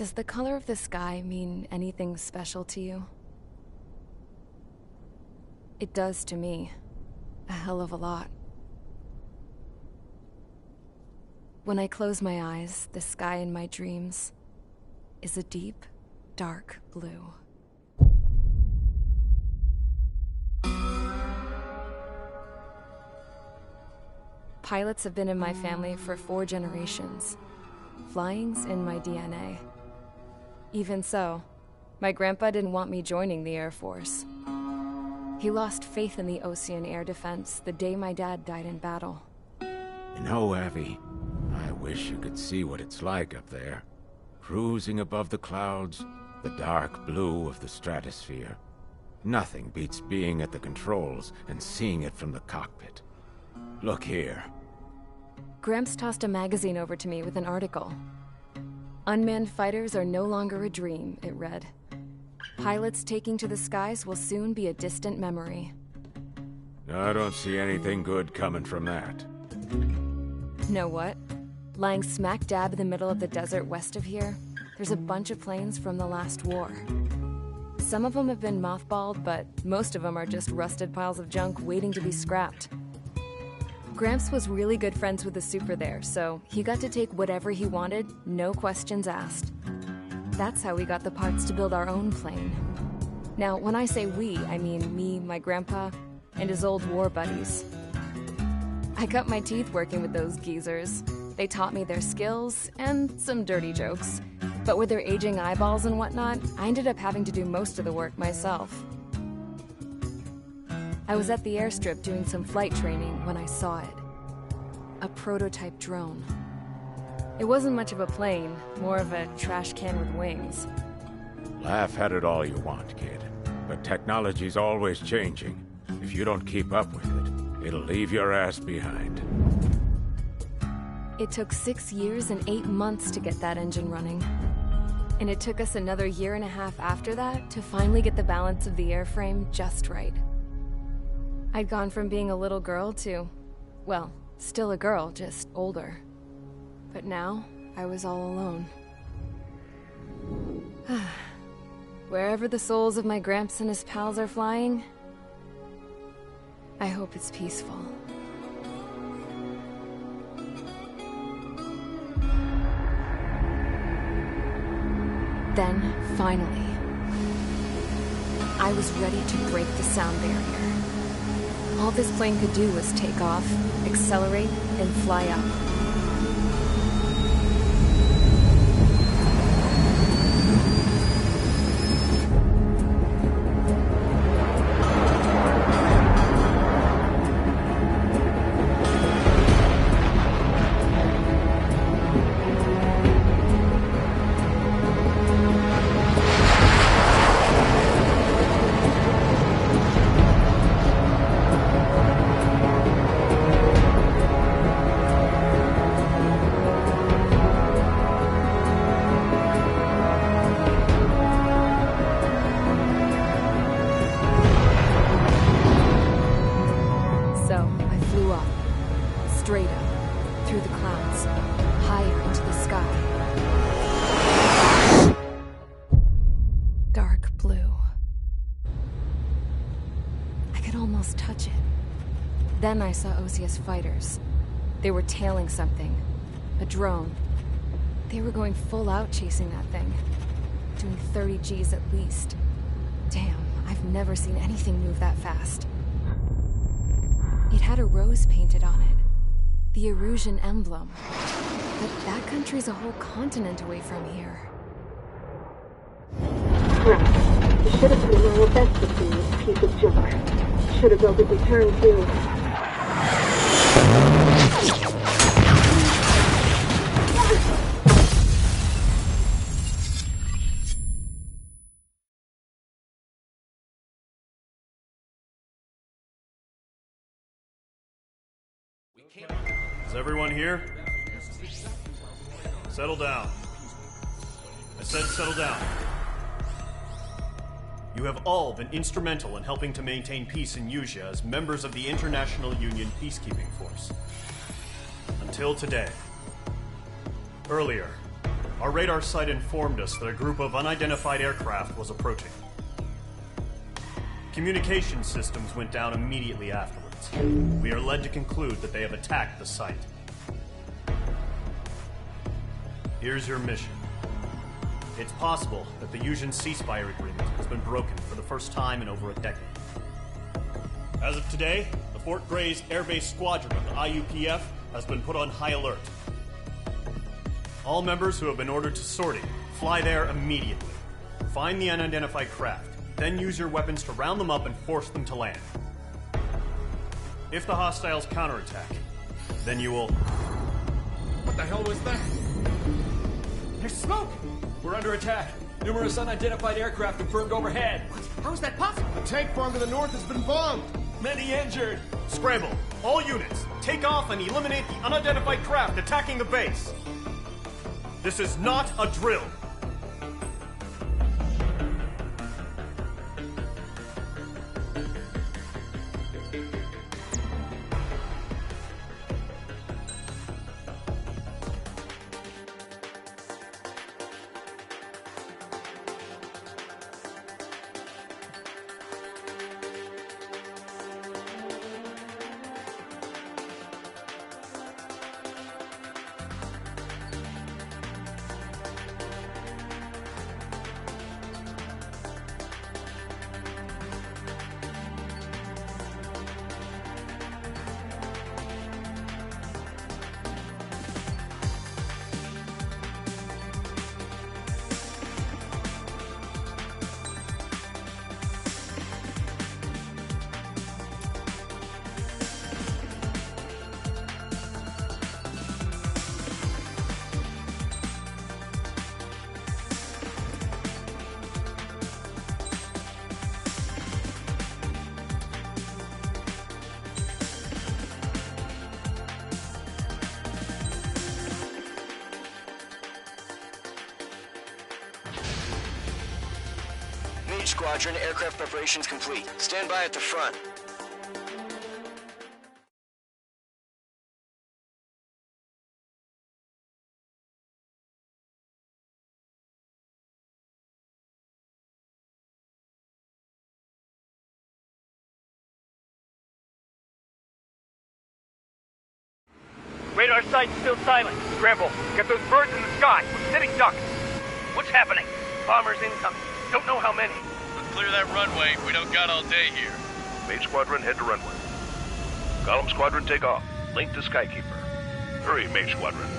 Does the color of the sky mean anything special to you? It does to me. A hell of a lot. When I close my eyes, the sky in my dreams is a deep, dark blue. Pilots have been in my family for 4 generations. Flying's in my DNA. Even so, my grandpa didn't want me joining the Air Force. He lost faith in the Ocean Air Defense the day my dad died in battle. You know, Abby, I wish you could see what it's like up there. Cruising above the clouds, the dark blue of the stratosphere. Nothing beats being at the controls and seeing it from the cockpit. Look here. Gramps tossed a magazine over to me with an article. Unmanned fighters are no longer a dream, it read. Pilots taking to the skies will soon be a distant memory. I don't see anything good coming from that. Know what? Lying smack dab in the middle of the desert west of here, there's a bunch of planes from the last war. Some of them have been mothballed, but most of them are just rusted piles of junk waiting to be scrapped. Gramps was really good friends with the super there, so he got to take whatever he wanted, no questions asked. That's how we got the parts to build our own plane. Now, when I say we, I mean me, my grandpa, and his old war buddies. I cut my teeth working with those geezers. They taught me their skills, and some dirty jokes. But with their aging eyeballs and whatnot, I ended up having to do most of the work myself. I was at the airstrip doing some flight training when I saw it. A prototype drone. It wasn't much of a plane, more of a trash can with wings. Laugh at it all you want, kid. But technology's always changing. If you don't keep up with it, it'll leave your ass behind. It took 6 years and 8 months to get that engine running. And it took us another 1.5 years after that to finally get the balance of the airframe just right. I'd gone from being a little girl to, well, still a girl, just older. But now, I was all alone. Wherever the souls of my Gramps and his pals are flying, I hope it's peaceful. Then, finally, I was ready to break the sound barrier. All this plane could do was take off, accelerate, and fly up. Straight up, through the clouds, higher into the sky. Dark blue. I could almost touch it. Then I saw Osia's fighters. They were tailing something. A drone. They were going full out chasing that thing. Doing 30 Gs at least. Damn, I've never seen anything move that fast. It had a rose painted on it. The Erusian emblem. But that country's a whole continent away from here. Right. You should have been doing your best to see this piece of junk. Should have built a return too. Is everyone here? Settle down. I said settle down. You have all been instrumental in helping to maintain peace in Usea as members of the International Union Peacekeeping Force. Until today. Earlier, Our radar site informed us that a group of unidentified aircraft was approaching. Communication systems went down immediately afterwards. We are led to conclude that they have attacked the site. Here's your mission. It's possible that the Yuuzhan ceasefire agreement has been broken for the first time in over a decade. As of today, the Fort Grays Air Base Squadron of the IUPF has been put on high alert. All members who have been ordered to sortie, fly there immediately. Find the unidentified craft, then use your weapons to round them up and force them to land. If the hostiles counterattack, then you will... What the hell was that? There's smoke! We're under attack. Numerous unidentified aircraft confirmed overhead. What? How is that possible? A tank farm to the north has been bombed. Many injured. Scramble! All units, take off and eliminate the unidentified craft attacking the base. This is not a drill. Squadron, aircraft preparations complete. Stand by at the front. Radar site's still silent. Scramble. Get those birds in the sky. We're sitting ducks. What's happening? Bombers incoming. Don't know how many. Clear that runway. We don't got all day here. Mage Squadron, head to runway. Column Squadron, take off. Link to Skykeeper. Hurry, Mage Squadron.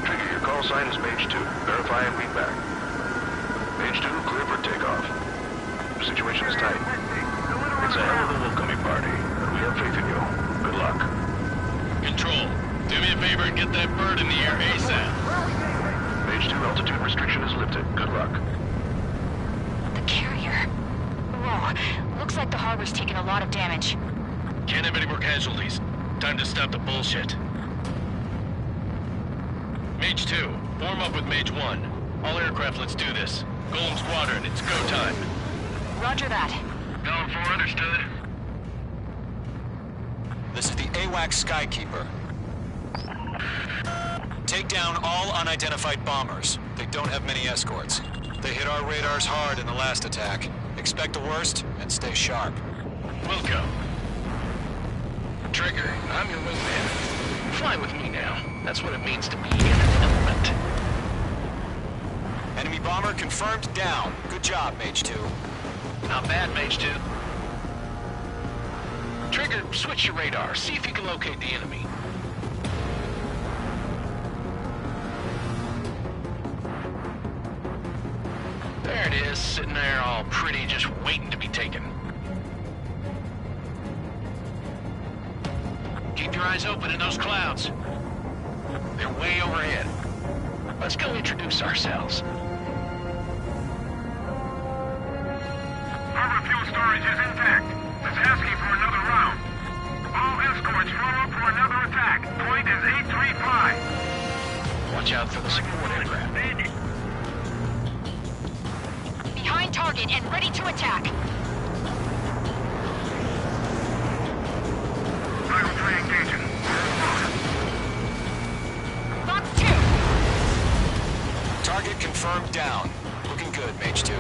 Trigger, your call sign is Mage 2. Verify and read back. Mage 2, clear for takeoff. The situation is tight. It's a hell of a welcoming party, and we have faith in you. Good luck. Control, do me a favor and get that bird in the air ASAP. Mage 2, altitude restriction is lifted. Good luck. The carrier. Whoa, looks like the harbor's taken a lot of damage. Can't have any more casualties. Time to stop the bullshit. Mage 2, form up with Mage 1. All aircraft, let's do this. Golem Squadron, it's go time. Roger that. Going for understood. This is the AWAC Skykeeper. Take down all unidentified bombers. They don't have many escorts. They hit our radars hard in the last attack. Expect the worst and stay sharp. Wilco. Trigger, I'm your wingman. Fly with me now. That's what it means to be in an element. Enemy bomber confirmed down. Good job, Mage 2. Not bad, Mage 2. Trigger, switch your radar. See if you can locate the enemy. There it is, sitting there all pretty, just waiting to be taken. Keep your eyes open in those clouds. They're way overhead. Let's go introduce ourselves. Harbor fuel storage is intact. It's asking for another round. All escorts form up for another attack. Point is 835. Watch out for the support aircraft. Behind target and ready to attack. confirmed down. Looking good, Mage 2.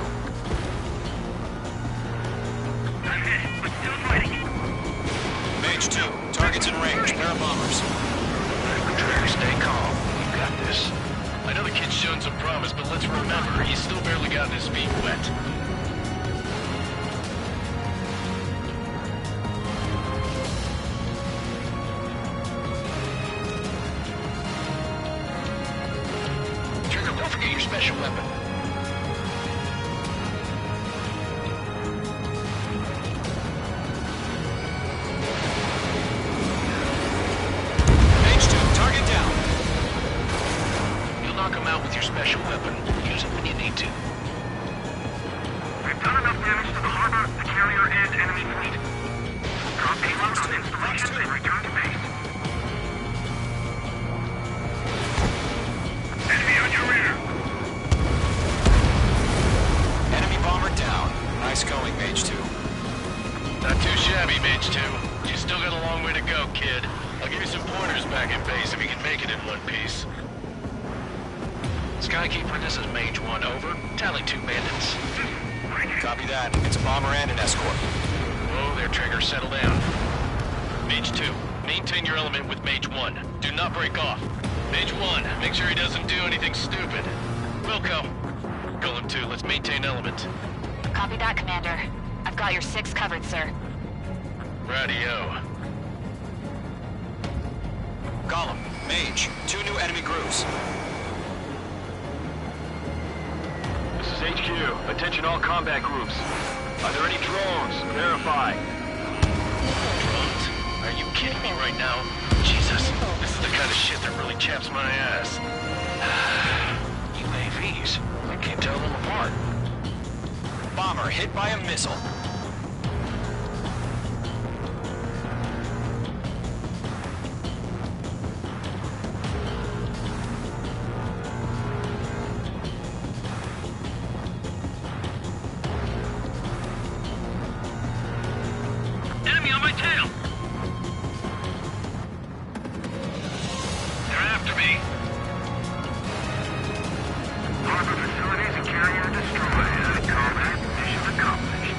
I'm hit, but still fighting. Mage 2, targets in range, pair of bombers. Trigger, stay calm. You got this. I know the kid's shown some promise, but let's remember, he's still barely gotten his feet wet. Trigger, don't forget your special weapon. Mage 2, target down. You'll knock him out with your special weapon. Use it when you need to. We've done enough damage to the harbor, the carrier, and enemy fleet. Drop payload on installations and return to base. Enemy on your rear! Enemy bomber down. Nice going, Mage 2. Not too shabby, Mage 2. You still got a long way to go, kid. I'll give you some pointers back in base if you can make it in one piece. Skykeeper, this is Mage 1, over. Tally 2 bandits. Copy that. It's a bomber and an escort. Whoa there, Trigger. Settle down. Mage 2, maintain your element with Mage 1. Do not break off. Mage 1, make sure he doesn't do anything stupid. Wilco. Golem 2, let's maintain element. Copy that, Commander. I've got your 6 covered, sir. Radio. Gollum, Mage, 2 new enemy grooves. This is HQ. Attention all combat groups. Are there any drones? Verify. Drones? Are you kidding me right now? Jesus, this is the kind of shit that really chaps my ass. UAVs. I can't tell them apart. Bomber hit by a missile. Enemy on my tail! They're after me. Harbor facilities and carrier destroyed. Combat mission accomplished.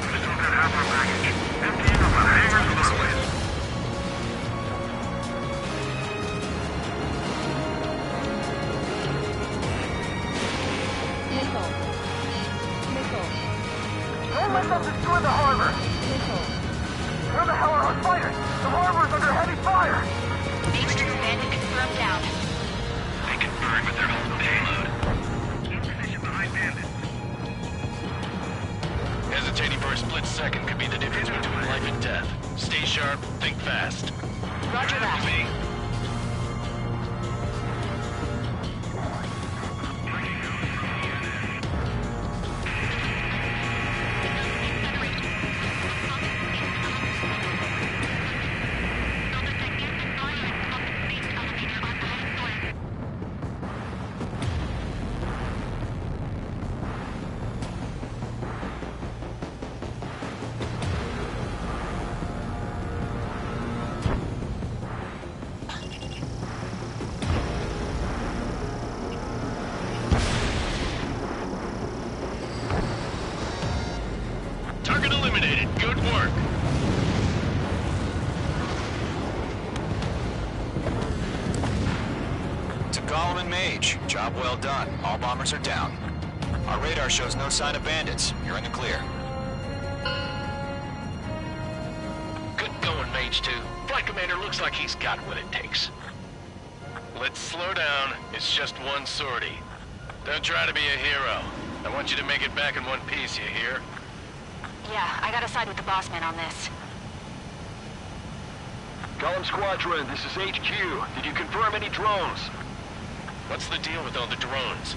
We've still got half our baggage. Emptying of the hangars loaded. Don't let them destroy the harbor! Where the hell are our fighters? The harbor's under heavy fire! Mage 2 bandit confirmed down. They can burn with their own payload. In position behind bandits. Hesitating for a split second could be the difference between life and death. Stay sharp, think fast. Roger that. Me. Target eliminated. Good work. To Gollum and Mage, job well done. All bombers are down. Our radar shows no sign of bandits. You're in the clear. Good going, Mage 2. Flight Commander looks like he's got what it takes. Let's slow down. It's just one sortie. Don't try to be a hero. I want you to make it back in one piece, you hear? Yeah, I gotta side with the boss man on this. Gollum Squadron, this is HQ. Did you confirm any drones? What's the deal with all the drones?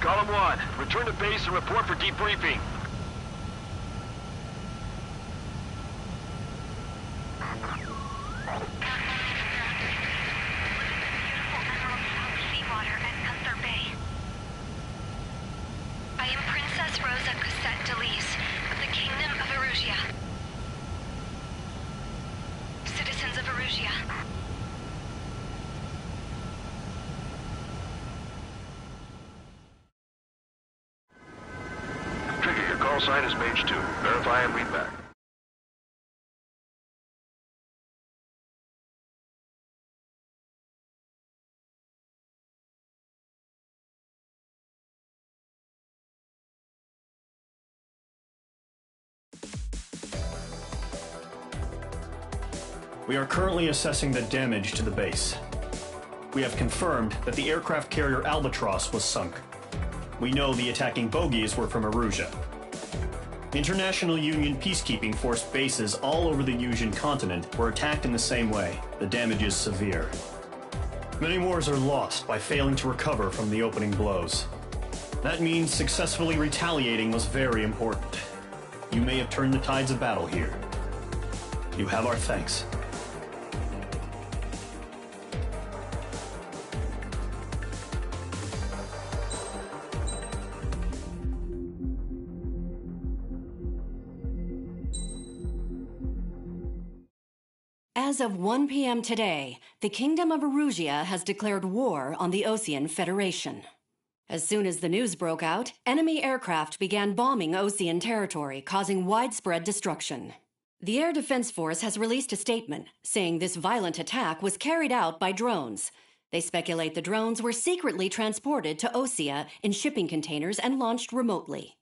Gollum 1, return to base and report for debriefing. I am Princess Rosa Cosette Delise of the Kingdom of Erusia. Citizens of Erusia, Call sign is Mage 2. Verify and read back. We are currently assessing the damage to the base. We have confirmed that the aircraft carrier Albatross was sunk. We know the attacking bogies were from Erusia. International Union peacekeeping force bases all over the Yusian continent were attacked in the same way. The damage is severe. Many wars are lost by failing to recover from the opening blows. That means successfully retaliating was very important. You may have turned the tides of battle here. You have our thanks. As of 1 p.m. today, the Kingdom of Erusia has declared war on the Osean Federation. As soon as the news broke out, enemy aircraft began bombing Osean territory, causing widespread destruction. The Air Defense Force has released a statement saying this violent attack was carried out by drones. They speculate the drones were secretly transported to Osea in shipping containers and launched remotely.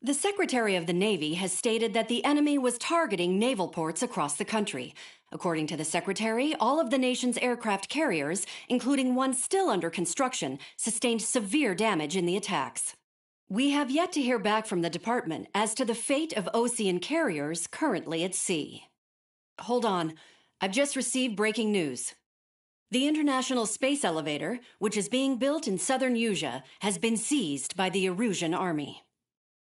The Secretary of the Navy has stated that the enemy was targeting naval ports across the country. According to the Secretary, all of the nation's aircraft carriers, including one still under construction, sustained severe damage in the attacks. We have yet to hear back from the department as to the fate of Osean carriers currently at sea. Hold on. I've just received breaking news. The International Space Elevator, which is being built in southern Yusia, has been seized by the Erusian army.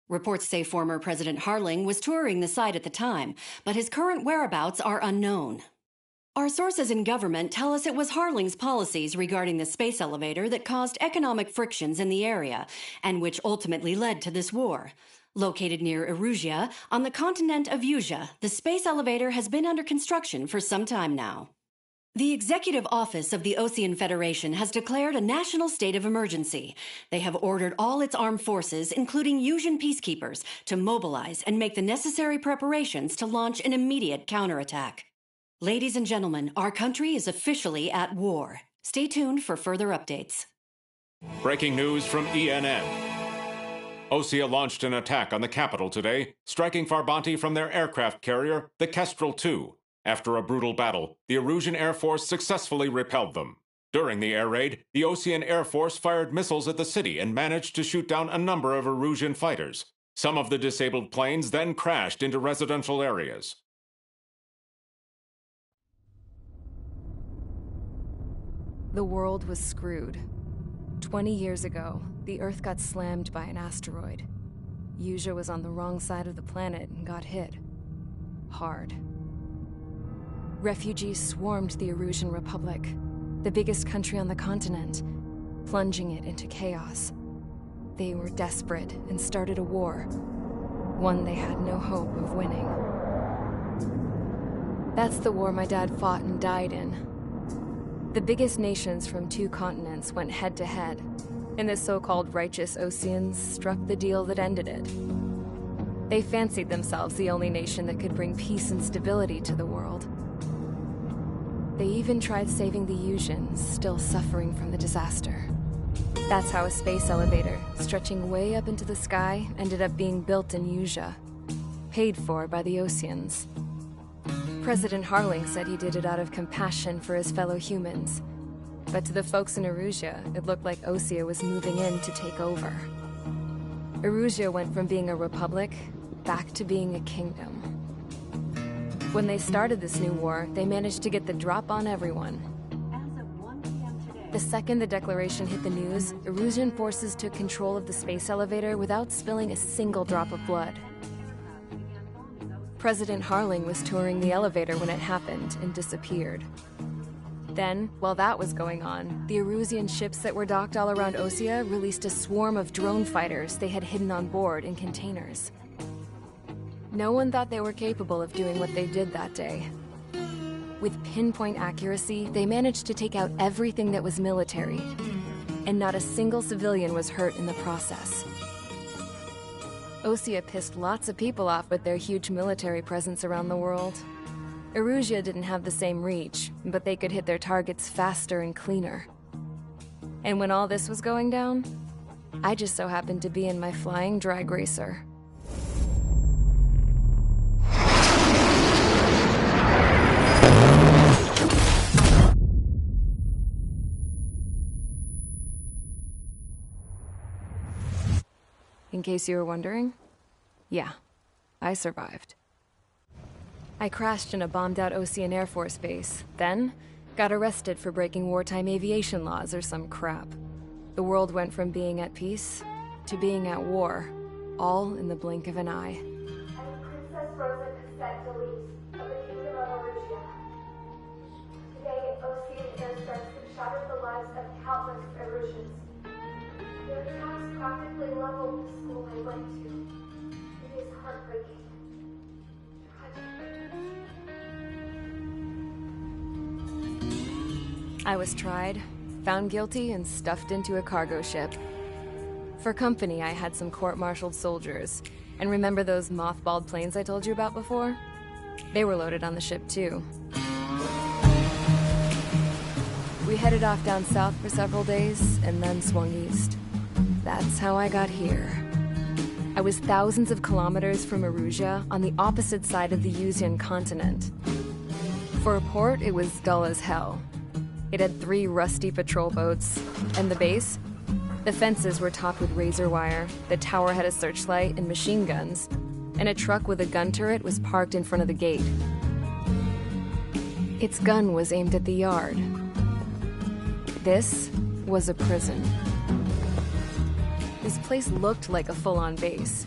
Reports say former President Harling was touring the site at the time, but his current whereabouts are unknown. Our sources in government tell us it was Harling's policies regarding the space elevator that caused economic frictions in the area, and which ultimately led to this war. Located near Erusia, on the continent of Yusia, the space elevator has been under construction for some time now. The Executive Office of the Osean Federation has declared a national state of emergency. They have ordered all its armed forces, including Yusian peacekeepers, to mobilize and make the necessary preparations to launch an immediate counterattack. Ladies and gentlemen, our country is officially at war. Stay tuned for further updates. Breaking news from ENN. Osea launched an attack on the capital today, striking Farbanti from their aircraft carrier, the Kestrel II. After a brutal battle, the Erusian Air Force successfully repelled them. During the air raid, the Osean Air Force fired missiles at the city and managed to shoot down a number of Erusian fighters. Some of the disabled planes then crashed into residential areas. The world was screwed. 20 years ago, the Earth got slammed by an asteroid. Yusia was on the wrong side of the planet and got hit. Hard. Refugees swarmed the Erusian Republic, the biggest country on the continent, plunging it into chaos. They were desperate and started a war, one they had no hope of winning. That's the war my dad fought and died in. The biggest nations from 2 continents went head-to-head, and the so-called righteous Oseans struck the deal that ended it. They fancied themselves the only nation that could bring peace and stability to the world. They even tried saving the Yusians, still suffering from the disaster. That's how a space elevator, stretching way up into the sky, ended up being built in Yusia, paid for by the Oseans. President Harling said he did it out of compassion for his fellow humans. But to the folks in Erusia, it looked like Osea was moving in to take over. Erusia went from being a republic back to being a kingdom. When they started this new war, they managed to get the drop on everyone. The second the declaration hit the news, Erusian forces took control of the space elevator without spilling a single drop of blood. President Harling was touring the elevator when it happened and disappeared. Then, while that was going on, the Erusian ships that were docked all around Osea released a swarm of drone fighters they had hidden on board in containers. No one thought they were capable of doing what they did that day. With pinpoint accuracy, they managed to take out everything that was military, and not a single civilian was hurt in the process. Osea pissed lots of people off with their huge military presence around the world. Erusea didn't have the same reach, but they could hit their targets faster and cleaner. And when all this was going down, I just so happened to be in my flying drag racer. In case you were wondering, yeah, I survived. I crashed in a bombed-out Osean Air Force base, then got arrested for breaking wartime aviation laws or some crap. The world went from being at peace to being at war, all in the blink of an eye. I'm Princess Rosa Cassette Delise of the Kingdom of Erusea. Today, Osean airstrikes have shattered the lives of countless Erusians. Their attacks practically leveled the school I went to. It is heartbreaking. I was tried, found guilty, and stuffed into a cargo ship. For company, I had some court-martialed soldiers. And remember those mothballed planes I told you about before? They were loaded on the ship, too. We headed off down south for several days, and then swung east. That's how I got here. I was thousands of kilometers from Erusea, on the opposite side of the Yuzian continent. For a port, it was dull as hell. It had 3 rusty patrol boats, and the base? The fences were topped with razor wire, the tower had a searchlight and machine guns, and a truck with a gun turret was parked in front of the gate. Its gun was aimed at the yard. This was a prison. This place looked like a full-on base,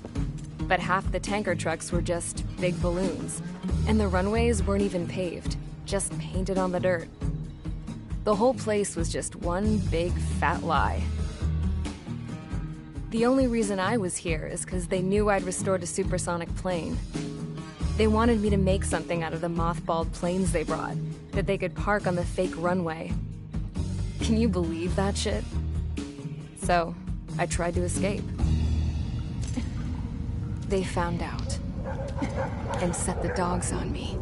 but half the tanker trucks were just big balloons, and the runways weren't even paved, just painted on the dirt. The whole place was just one big fat lie. The only reason I was here is because they knew I'd restored a supersonic plane. They wanted me to make something out of the mothballed planes they brought, that they could park on the fake runway. Can you believe that shit? So, I tried to escape. They found out, and set the dogs on me.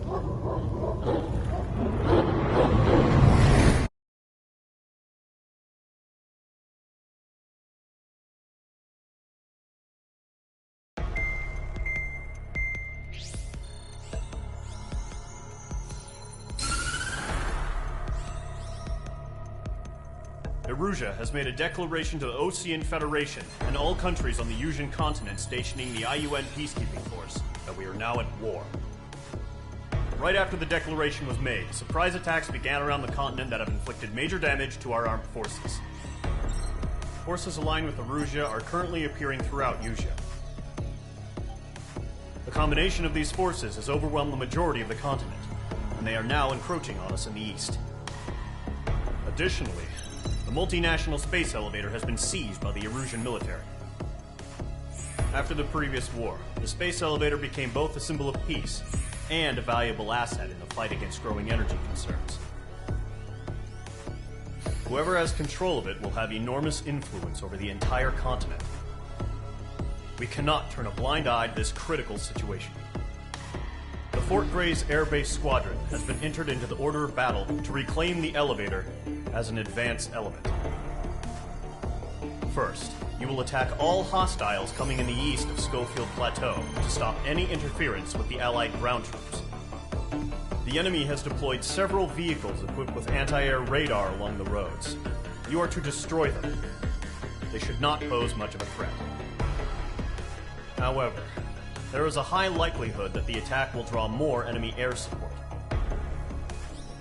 Erusea has made a declaration to the Osean Federation and all countries on the Yuzian continent stationing the IUN peacekeeping force that we are now at war. Right after the declaration was made, surprise attacks began around the continent that have inflicted major damage to our armed forces. Forces aligned with Erusea are currently appearing throughout Yuuzia. The combination of these forces has overwhelmed the majority of the continent, and they are now encroaching on us in the east. Additionally, the multinational space elevator has been seized by the Erusian military. After the previous war, the space elevator became both a symbol of peace and a valuable asset in the fight against growing energy concerns. Whoever has control of it will have enormous influence over the entire continent. We cannot turn a blind eye to this critical situation. The Fort Grays Air Base Squadron has been entered into the order of battle to reclaim the elevator as an advanced element. First, you will attack all hostiles coming in the east of Schofield Plateau to stop any interference with the Allied ground troops. The enemy has deployed several vehicles equipped with anti-air radar along the roads. You are to destroy them. They should not pose much of a threat. However, there is a high likelihood that the attack will draw more enemy air support.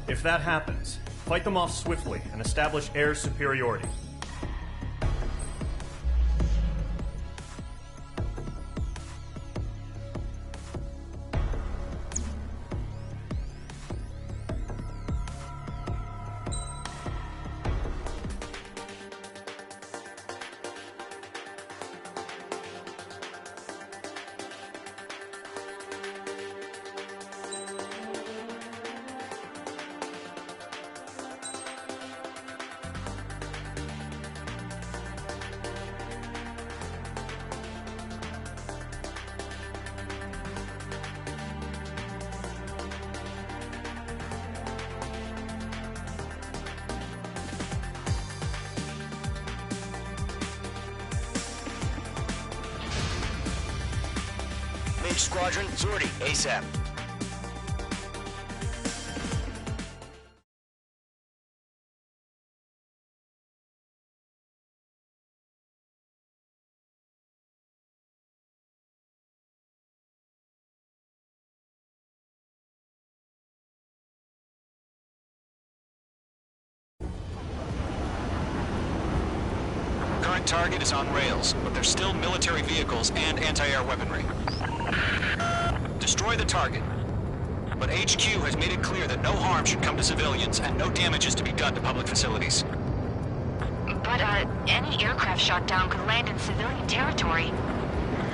If that happens, fight them off swiftly and establish air superiority. Squadron, Zordy, ASAP. Current target is on rails, but there's still military vehicles and anti-air weaponry. Destroy the target. But HQ has made it clear that no harm should come to civilians and no damage is to be done to public facilities. But, any aircraft shot down could land in civilian territory.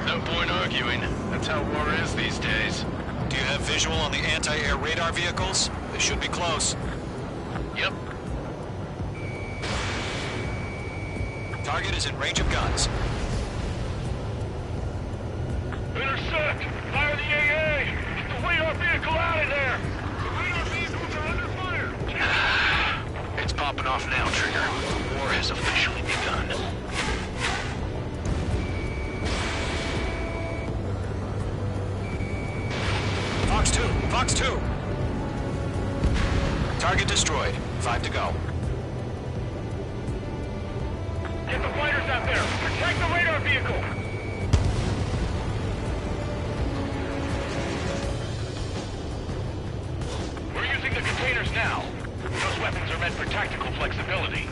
No point arguing. That's how war is these days. Do you have visual on the anti-air radar vehicles? They should be close. Yep. Target is in range of guns. Intercept! Fire the AA! Get the radar vehicle out of there! The radar vehicles are under fire! It's popping off now, Trigger. The war has officially begun. Fox 2! Fox 2! Target destroyed. 5 to go. Get the fighters out there! Protect the radar vehicle! We're using the containers now. Those weapons are meant for tactical flexibility.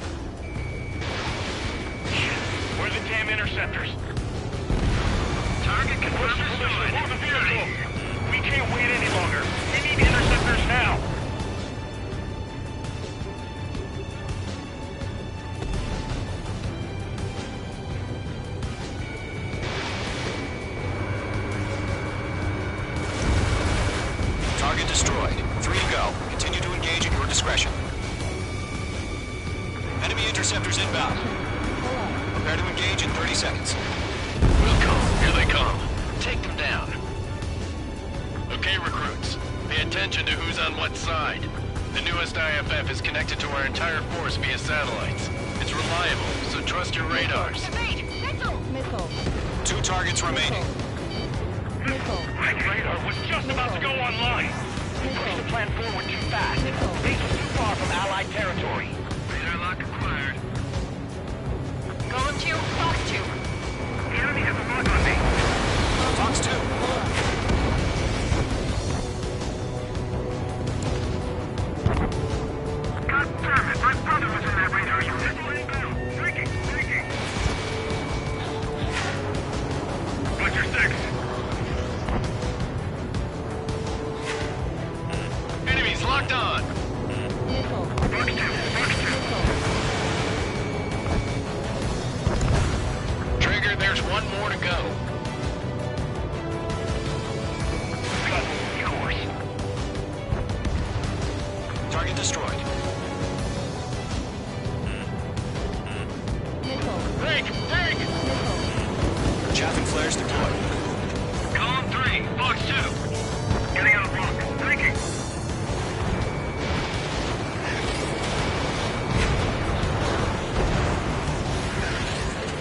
Where are the damn interceptors? Target confirmed destroyed. Move the vehicle! We can't wait any longer. We need interceptors now! Target destroyed. 3 to go. Continue to engage at your discretion. Enemy interceptors inbound. Prepare to engage in 30 seconds. Welcome. Here they come. Take them down. Okay, recruits. Pay attention to who's on what side. The newest IFF is connected to our entire force via satellites. It's reliable, so trust your radars. Missile! 2 targets remaining. That radar was just about to go online. We pushed the plan forward too fast. Base was too far from Allied territory. Radar lock acquired. Golem 2, Fox 2. The enemy has a lock on me. Fox 2. God damn it, my brother was in that radar unit. Drinking. What's your 6? Enemies locked on! Fox 2. Trigger, there's one more to go. Cut course. Target destroyed. Take! Chaffing flares deployed. Column 3, Fox 2. Getting out of block. Thinking.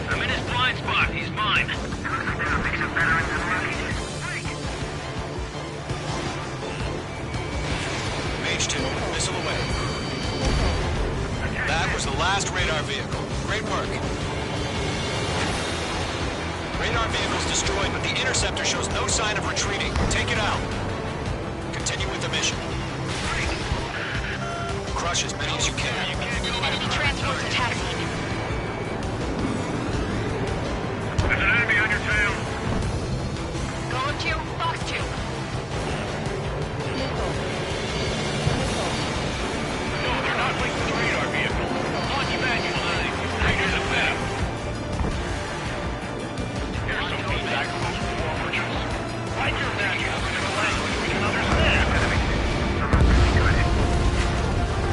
I'm in his blind spot. He's mine. Mage 2, missile away. That was the last radar vehicle. Great work. Radar vehicle's destroyed, but the interceptor shows no sign of retreating. Take it out. Continue with the mission. Crush as many as you can. Enemy transports attacking. There's an enemy on your tail. Golem 2, Fox 2. No, they're not linked to the radar vehicle. On you, manual. Here's a setup. Here's some feedback from those warforgers. Write your manuals in a language we can understand.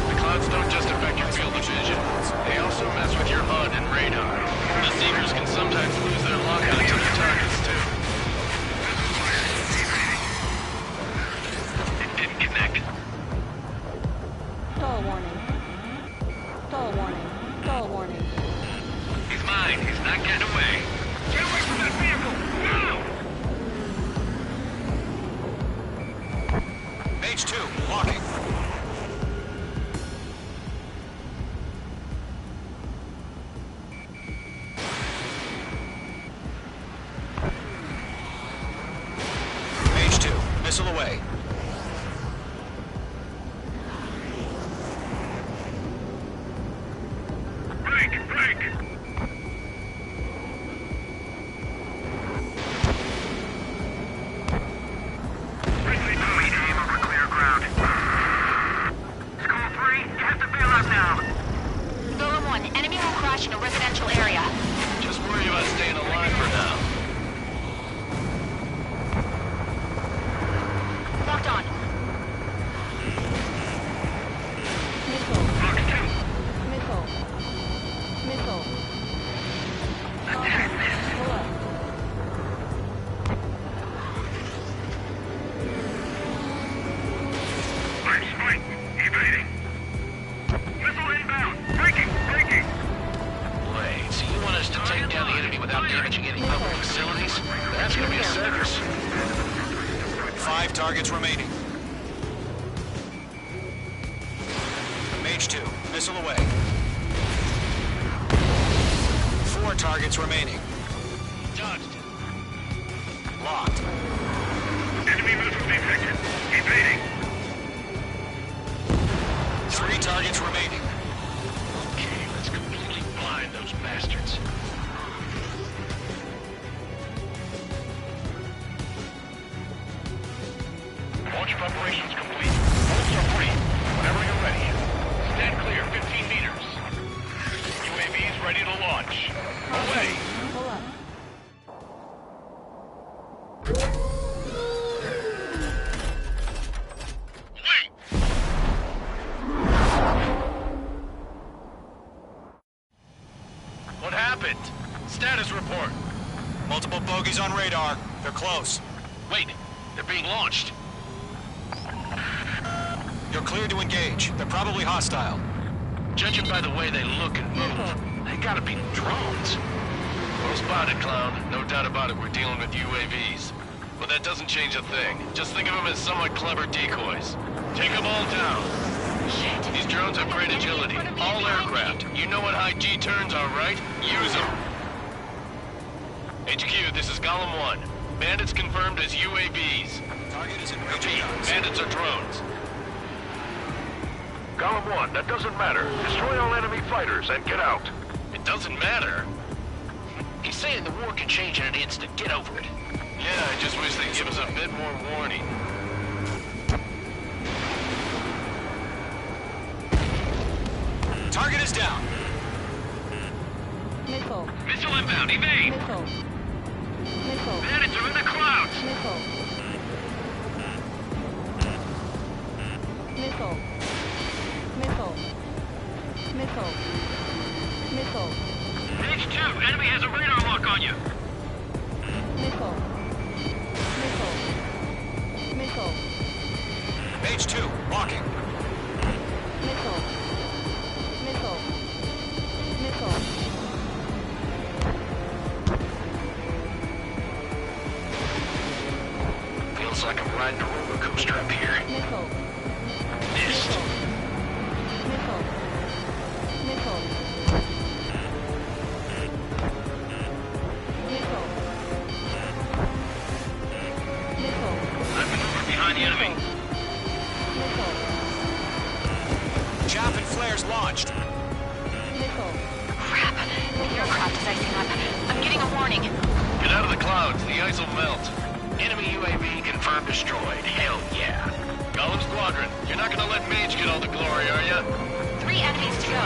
The clouds don't just affect your field of vision. They also mess with your HUD and radar. The Seekers can sometimes lose their lockout to your targets, too. It didn't connect. Stall warning. He's mine. He's not getting away. Get away from that vehicle! Now! away. Break! Break! Friendly point aim over clear ground. Skull 3, you have to bail out now. Golem 1, enemy will crash in a residential area. Just worry about staying alive for now. Locked on. Missile. Fox 2. Missile. Missile. Attack this. Pull up. Line spike. Evading. Missile inbound. Breaking. Breaking. Wait, so you want us to take down the enemy without damaging any public facilities? That's gonna be a circus. 5 targets remaining. Mage 2, missile away. 4 targets remaining. Dodged it. Locked. Enemy missile detected. Evading. 3 targets remaining. Okay, let's completely blind those bastards. Launch preparations complete. Bolts are free. Whenever you're ready. Stand clear 15 meters. UAVs ready to launch. Away. Pull up. Wait. What happened? Status report. Multiple bogeys on radar. They're close. Wait, they're being launched. You're cleared to engage. They're probably hostile. Judging by the way they look and move, they gotta be drones. Well spotted, clown. No doubt about it, we're dealing with UAVs. But that doesn't change a thing. Just think of them as somewhat clever decoys. Take them all down. Shit. These drones have great agility. All aircraft. You know what high G turns are, right? Use them. HQ, this is Golem 1. Bandits confirmed as UAVs. Target is in range. Repeat, bandits are drones. Golem 1, that doesn't matter. Destroy all enemy fighters and get out. It doesn't matter. He's saying the war can change in an instant. Get over it. Yeah, I just wish they'd give us a bit more warning. Target is down. Missile. Missile inbound. Evade. Missile. Missile. Bandits are in the clouds. Missile. Missile. Missile. Missile. Missile. Page 2, enemy has a radar lock on you. Missile. Missile. Missile. Mage 2, locking. Missile. Missile. Missile. Feels like I'm riding a roller coaster up here. Missile. Missed. Missile. Missile. Missile. Missile. I've maneuvered behind the enemy. Missile. Chaff and flares launched. Missile. Crap. The aircraft is icing up. I'm getting a warning. Get out of the clouds. The ice will melt. Enemy UAV confirmed destroyed. Hell yeah. Golem Squadron, you're not gonna let Mage get all the glory, are ya? 3 enemies to go.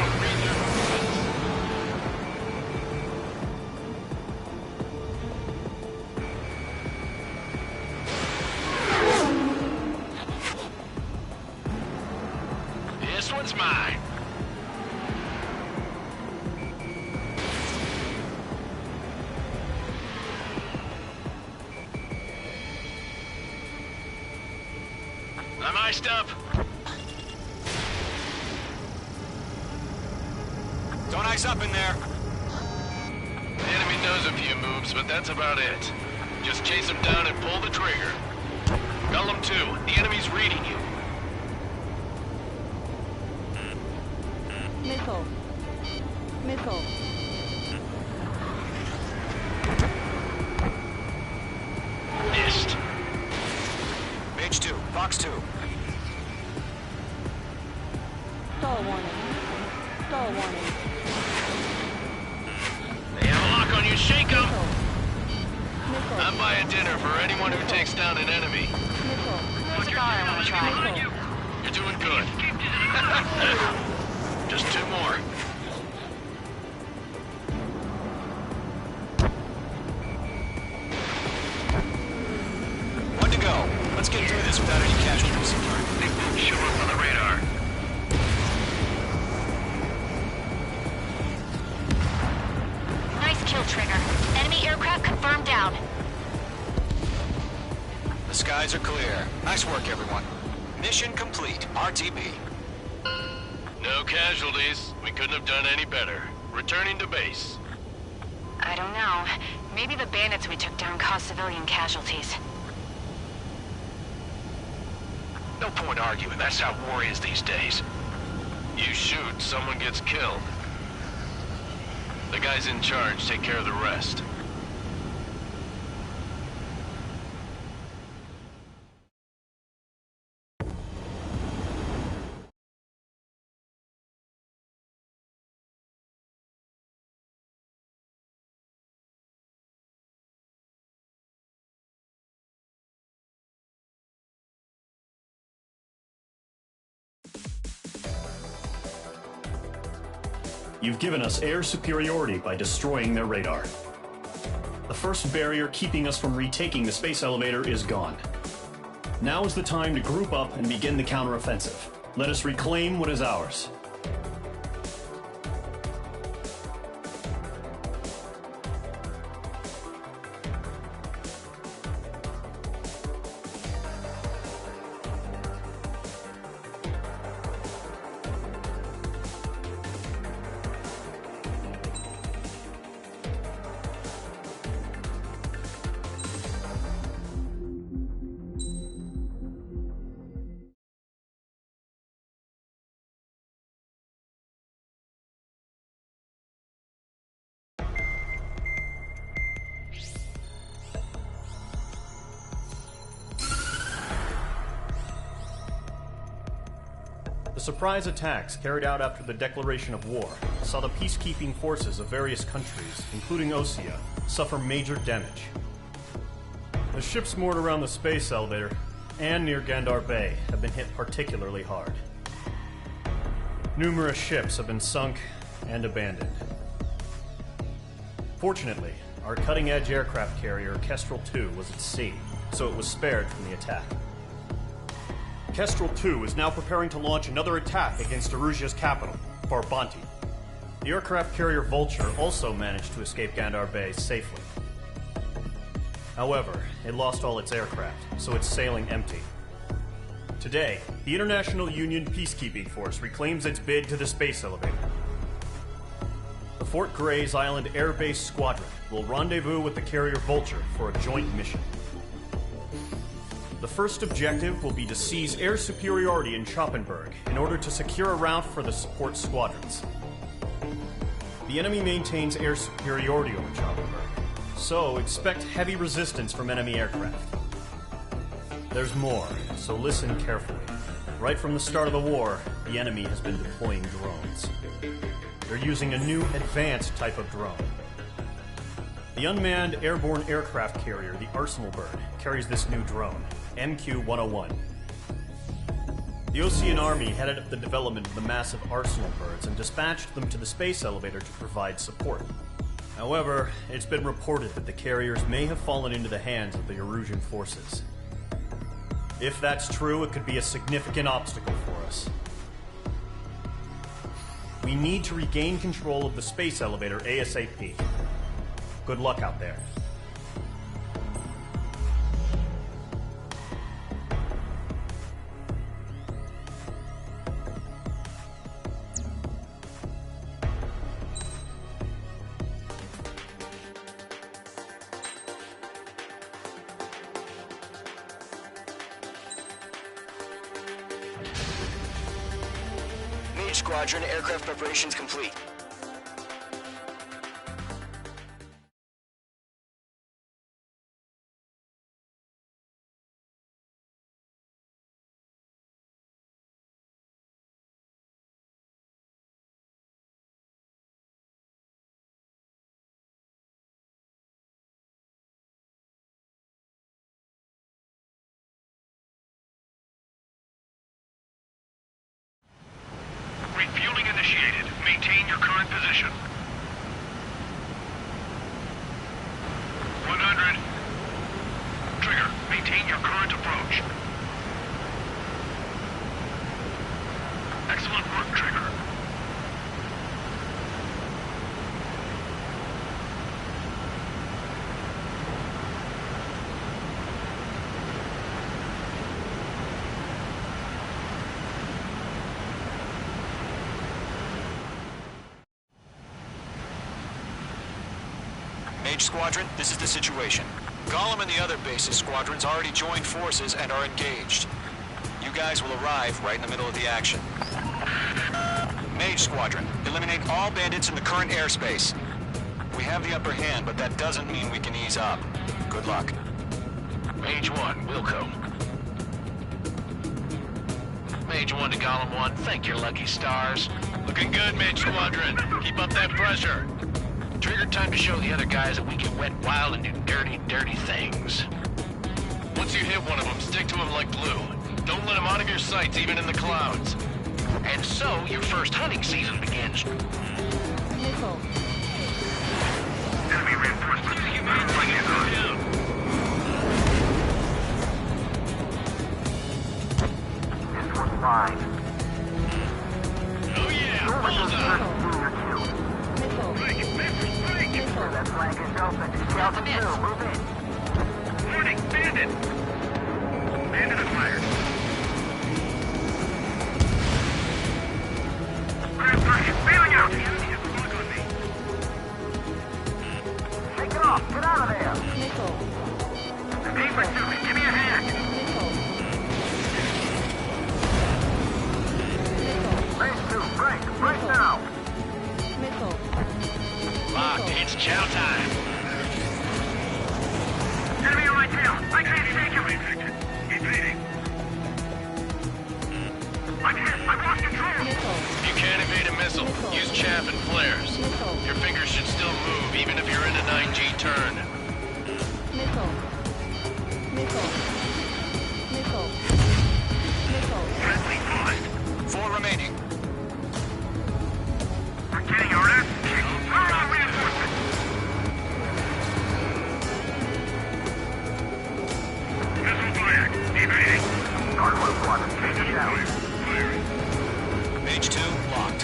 This one's mine. I'm iced up. Don't ice up in there. The enemy knows a few moves, but that's about it. Just chase him down and pull the trigger. Golem 2, the enemy's reading you. Missile. Missile. Missed. Mage 2, Fox 2. Stall warning. Stall warning. They have a lock on you, shake 'em! Missile. I'm buying dinner for anyone who takes down an enemy. Missile. There's a dollar I want to try. You're doing good. Just 2 more. One to go. Let's get through this without any casualties. They won't show up on the radar. Nice kill, Trigger. Enemy aircraft confirmed down. The skies are clear. Nice work, everyone. Mission complete. RTB. No casualties. We couldn't have done any better. Returning to base. I don't know. Maybe the bandits we took down caused civilian casualties. No point arguing. That's how war is these days. You shoot, someone gets killed. The guys in charge take care of the rest. You've given us air superiority by destroying their radar. The first barrier keeping us from retaking the space elevator is gone. Now is the time to group up and begin the counteroffensive. Let us reclaim what is ours. The surprise attacks carried out after the declaration of war saw the peacekeeping forces of various countries, including Osea, suffer major damage. The ships moored around the space elevator and near Gandar Bay have been hit particularly hard. Numerous ships have been sunk and abandoned. Fortunately, our cutting-edge aircraft carrier Kestrel II was at sea, so it was spared from the attack. Kestrel II is now preparing to launch another attack against Erusia's capital, Farbanti. The aircraft carrier Vulture also managed to escape Gandar Bay safely. However, it lost all its aircraft, so it's sailing empty. Today, the International Union Peacekeeping Force reclaims its bid to the space elevator. The Fort Grays Island Air Base Squadron will rendezvous with the carrier Vulture for a joint mission. The first objective will be to seize air superiority in Schoppenberg in order to secure a route for the support squadrons. The enemy maintains air superiority over Schoppenberg, so expect heavy resistance from enemy aircraft. There's more, so listen carefully. Right from the start of the war, the enemy has been deploying drones. They're using a new advanced type of drone. The unmanned airborne aircraft carrier, the Arsenal Bird, carries this new drone, MQ-101. The Osean Army headed up the development of the massive Arsenal Birds and dispatched them to the space elevator to provide support. However, it's been reported that the carriers may have fallen into the hands of the Erusian forces. If that's true, it could be a significant obstacle for us. We need to regain control of the space elevator ASAP. Good luck out there. Mage Squadron, aircraft preparations complete. position. 100. Trigger, maintain your current approach. Excellent work, Trigger. Mage Squadron, this is the situation. Gollum and the other base's squadrons already joined forces and are engaged. You guys will arrive right in the middle of the action. Mage Squadron, eliminate all bandits in the current airspace. We have the upper hand, but that doesn't mean we can ease up. Good luck. Mage 1, Wilco. Mage 1 to Gollum 1, thank your lucky stars. Looking good, Mage Squadron. Keep up that pressure. Trigger, time to show the other guys that we get wet wild and do dirty, dirty things. Once you hit one of them, stick to him like glue. Don't let him out of your sights, even in the clouds. And so, your first hunting season begins. Missile. Enemy reinforcements. Bring it down. This one's mine. Oh yeah, bullseye. That flank is open. Delta 2, move in. Warning, bandit! Bandit acquired. Grab 3, bailing out! Look on me. Take it off, get out of there. Missile. Team pursuit, give me a hand! Phase 2, break now. Missile. Locked, it's chow time. Enemy on my tail! I can't take him! Keep leading. I've lost control! You can't evade a missile. Use chaff and flares. Your fingers should still move, even if you're in a 9G turn. Missile. Missile. Missile. Missile. Friendly paused. 4 remaining. We're getting our ass kicked. Fire on reinforcements! Missile fire. Evading. Guard 1, take it down. Firing. Mage 2, locked.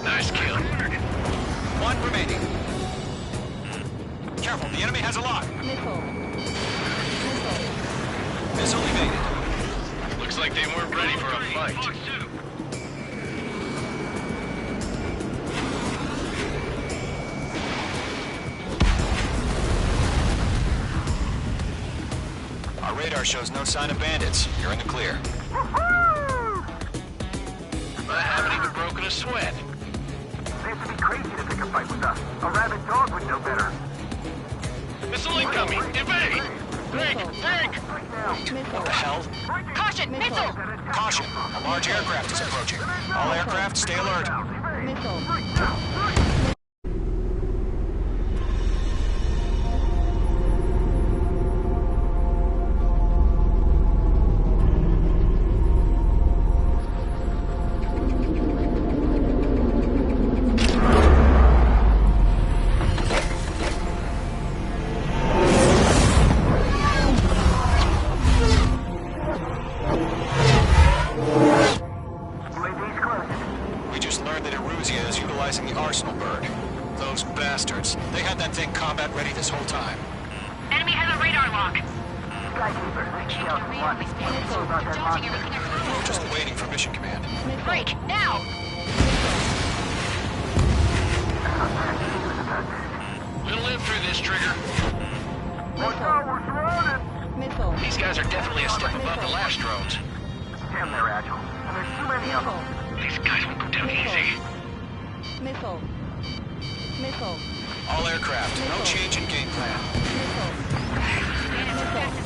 Nice kill. 1 remaining. Careful, the enemy has a lock. Missile. Missile. Missile evaded. Looks like they weren't ready for a fight. Our radar shows no sign of bandits. You're in the clear. I haven't even broken a sweat. They have to be crazy to pick a fight with us. A rabid dog would know better. Missile incoming! Evade! Break! Break! What the hell? Caution! Missile! Caution! A large aircraft is approaching. All aircraft, stay alert. Missile. The Arsenal bird. Those bastards. They had that thing combat ready this whole time. Enemy has a radar lock. Just waiting for mission command. Break, now! We'll live through this, Trigger. Watch out, we're surrounded! Missile. These guys are definitely a step above the last drones. Damn, they're agile. And there's too many of them. These guys won't go down easy. Missile. Missile. All aircraft, no change in game plan.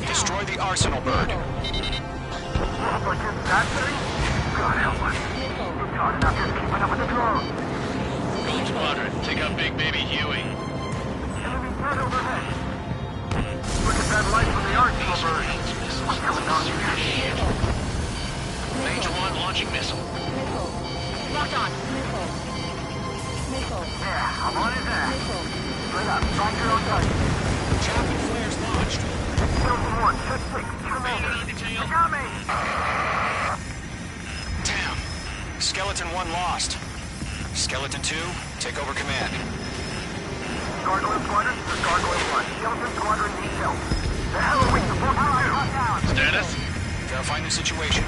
Destroy the arsenal bird. But just that thing? God help us. It's hard enough just keeping up with the drones. Gold Squadron, take out Big Baby Huey. Enemy threat overhead. Look at that light from the arsenal bird. What's going on here? Mage 1 launching missile. Missile. Locked on. Missile. Missile. Yeah, I'm on his ass. Straight up, find your own target. Chaplain flares launched. Skeleton 1, check 6, Commander. They got me! Damn. Skeleton 1 lost. Skeleton 2, take over command. Gargoyle Squadron, this is Gargoyle 1. Skeleton Squadron needs help. The hell are we supposed to do? Status? Verifying the situation.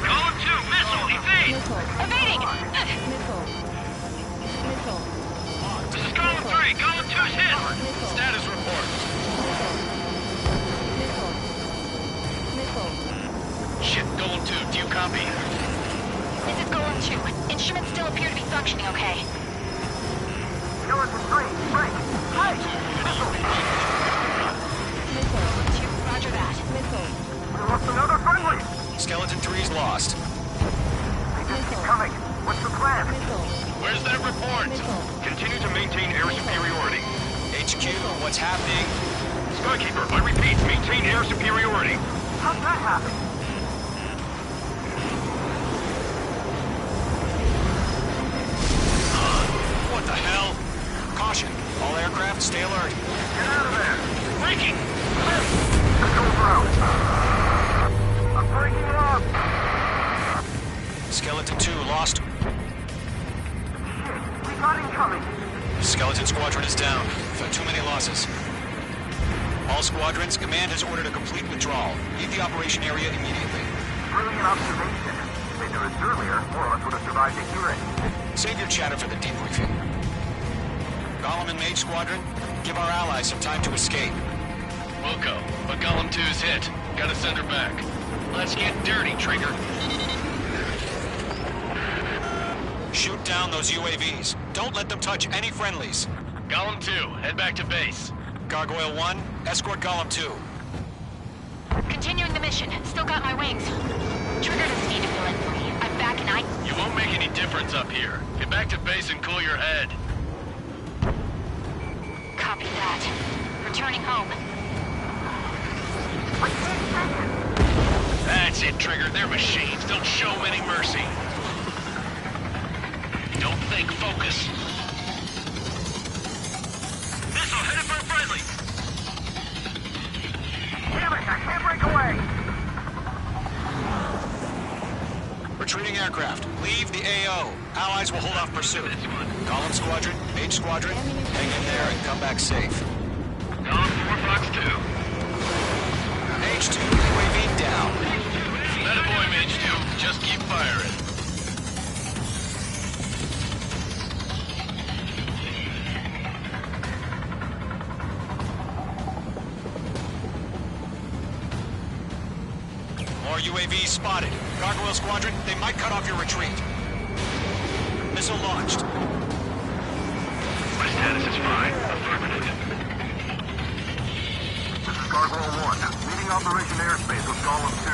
Column 2, missile, evade! Missile. Evading! Missile. Missile. This is Column 3, Column 2's hit! Status report. Missile. Missile. Shit, Golem 2, do you copy? This is Golem 2. Instruments still appear to be functioning okay. Skeleton 3, break! Break! Missile. 2, roger that. Missile. We lost another friendly! Skeleton 3's lost. They just keep coming. What's the plan? Missile. Where's that report? Missile. Continue to maintain air superiority. HQ, what's happening? Skykeeper, I repeat, maintain air superiority. How'd that happen? What the hell? Caution. All aircraft, stay alert. Get out of there! Breaking! Control route. I'm breaking it up! Skeleton 2 lost. Shit, we got incoming! Skeleton Squadron is down. We've had too many losses. All squadrons, command has ordered a complete withdrawal. Leave the operation area immediately. Brilliant observation. If they'd done this earlier, more of us would have survived to hear it. Save your chatter for the debriefing. Golem and Mage Squadron, give our allies some time to escape. Wilco, but Golem 2's hit. Gotta send her back. Let's get dirty, Trigger. Shoot down those UAVs. Don't let them touch any friendlies. Golem 2, head back to base. Gargoyle 1, escort Golem 2. Continuing the mission. Still got my wings. Trigger doesn't need to fill in for me. I'm back and You won't make any difference up here. Get back to base and cool your head. Copy that. Returning home. That's it, Trigger. They're machines. Don't show any mercy. Don't think, focus. Missile headed for a friendly. Damn it, I can't break away! Retreating aircraft, leave the AO. Allies will hold off pursuit. Golem Squadron, Mage Squadron, hang in there and come back safe. Golem 4, Fox 2. Mage 2, UAV down. Metaboy, Mage 2. Just keep firing. More UAVs spotted. Gargoyle Squadron, they might cut off your retreat. Missile launched. My status is fine. Affirmative. This is Gargoyle 1, leading Operation Airspace with Golem 2.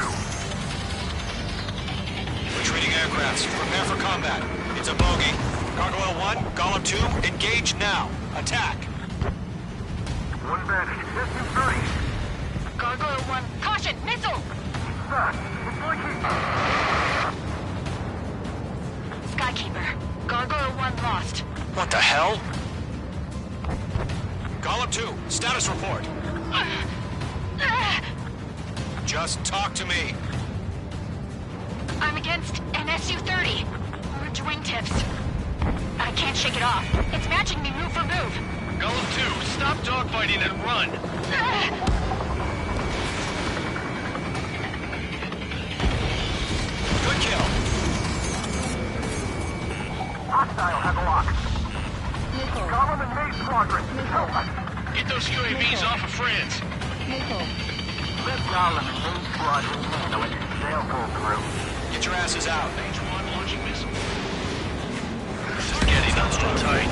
Retreating aircrafts, prepare for combat. It's a bogey. Gargoyle 1, Golem 2, engage now. Attack. One bandit, SU-30. Gargoyle 1, caution! Missile! It's blinking. Skykeeper. Gargoyle 1 lost. What the hell? Golem 2, status report. Just talk to me. I'm against an SU-30. Merge wingtips. I can't shake it off. It's matching me move for move. Golem 2, stop dogfighting and run. hostile has a lock. Missile. Gollum and Maze Squadron, help us! Get those UAVs off of France. Missile. Let Gollum and Maze Squadron handle it. They'll pull through. Get your asses out. Mage 1 launching missile. This is getting a little tight.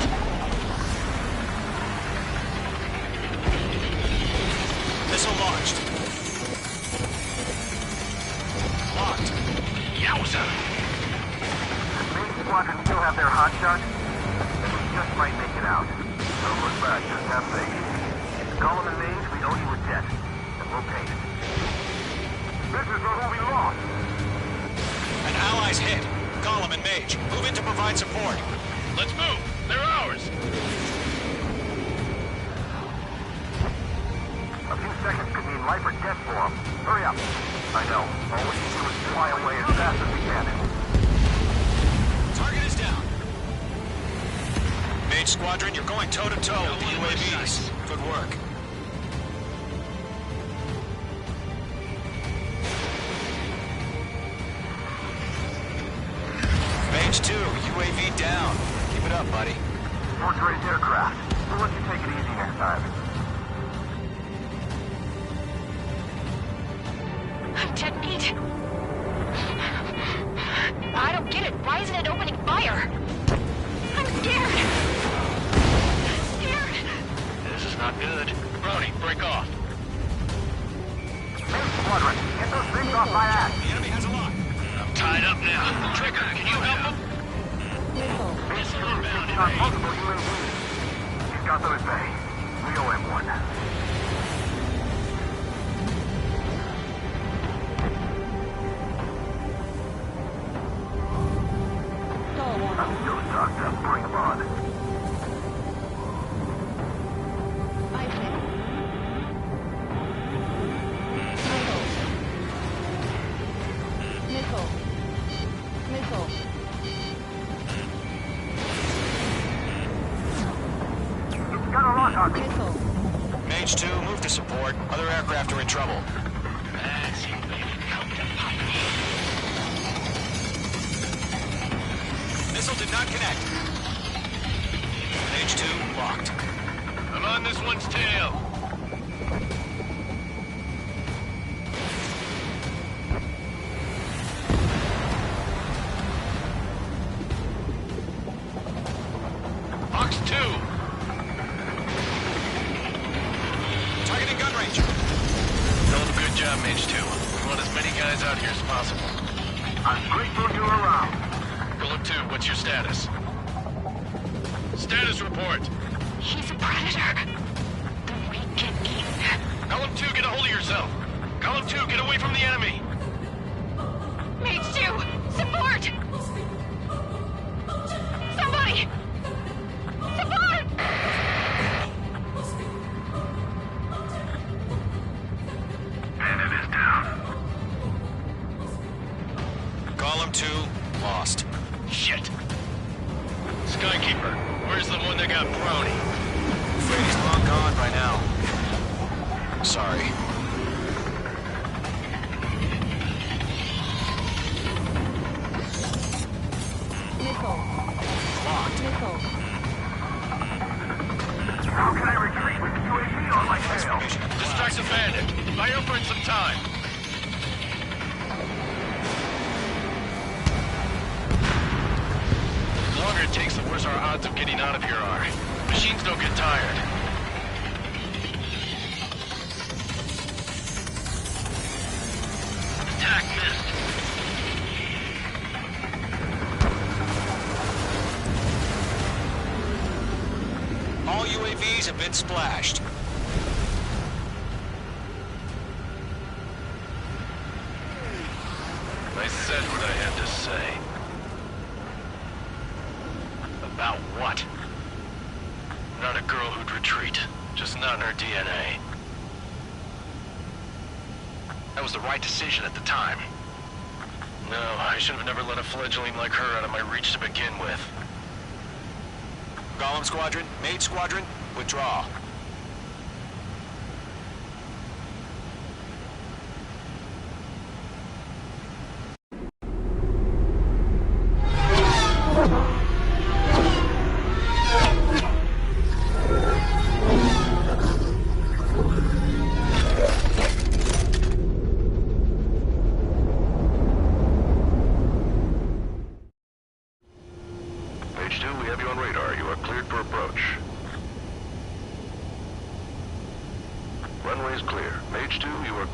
Missile launched. Locked. Yowza! Maze Squadron still have their hot shot? We just might make it out. Don't look back, just have faith. Gollum and Maze, we owe you a debt. And we'll pay it. This is who we lost. An ally's hit. Gollum and Mage, move in to provide support. Let's move. They're ours. A few seconds could mean life or death for them. Hurry up. I know. All we can do is fly away as fast as we can. Target is down. Mage Squadron, you're going toe-to-toe with the UAVs. Good work. Mage 2, UAV down. Keep it up, buddy. Fort Gray's aircraft. We'll let you take it easy next time. I'm dead meat. I don't get it. Why isn't it opening fire? I'm scared. Scared. This is not good. Brody, break off. Maze Squadron, get those things off my ass. The enemy has a lock. I'm tied up now. Trigger, can you help him? Missile. Missile inbound. He's got multiple UAVs. He's got them at bay. We owe him one. I'm still stocked up. Bring him on. Icing. Missile. Missile. It's got a lock on me. Missile. Mage 2, move to support. Other aircraft are in trouble. As you will come to Poppy. Missile did not connect. Mage 2, locked. I'm on this one's tail. Fox 2. Targeting gun range. Hell of a good job, Mage 2. We want as many guys out here as possible. I'm grateful you're around. Golem 2, what's your status? Status report. He's a predator. The weak get eaten. Golem 2, get a hold of yourself. Golem 2, get away from the enemy. Mage 2, support! Somebody! Support! Bandit is down. Gollum 2, lost. Shit. Skykeeper, where's the one that got Brony? Afraid he's long gone by now. Sorry. Missile. Locked. Missile. How can I retreat with the UAV on my tail? Distract the bandit. Buy over in some time. The longer it takes, the worse our odds of getting out of here are. Machines don't get tired. Attack missed. All UAVs have been splashed. I said what I had to say. About what? Not a girl who'd retreat. Just not in her DNA. That was the right decision at the time. No, I should have never let a fledgling like her out of my reach to begin with. Gollum Squadron, Mage Squadron, withdraw.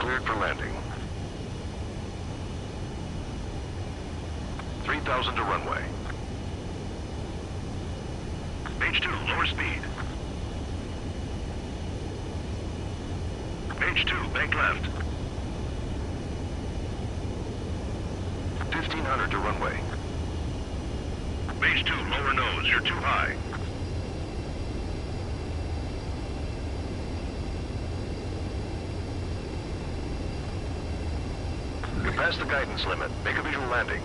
Cleared for landing. 3,000 to runway. Mage 2, lower speed. Mage 2, bank left. 1,500 to runway. Mage 2, lower nose, you're too high. You're past the guidance limit. Make a visual landing.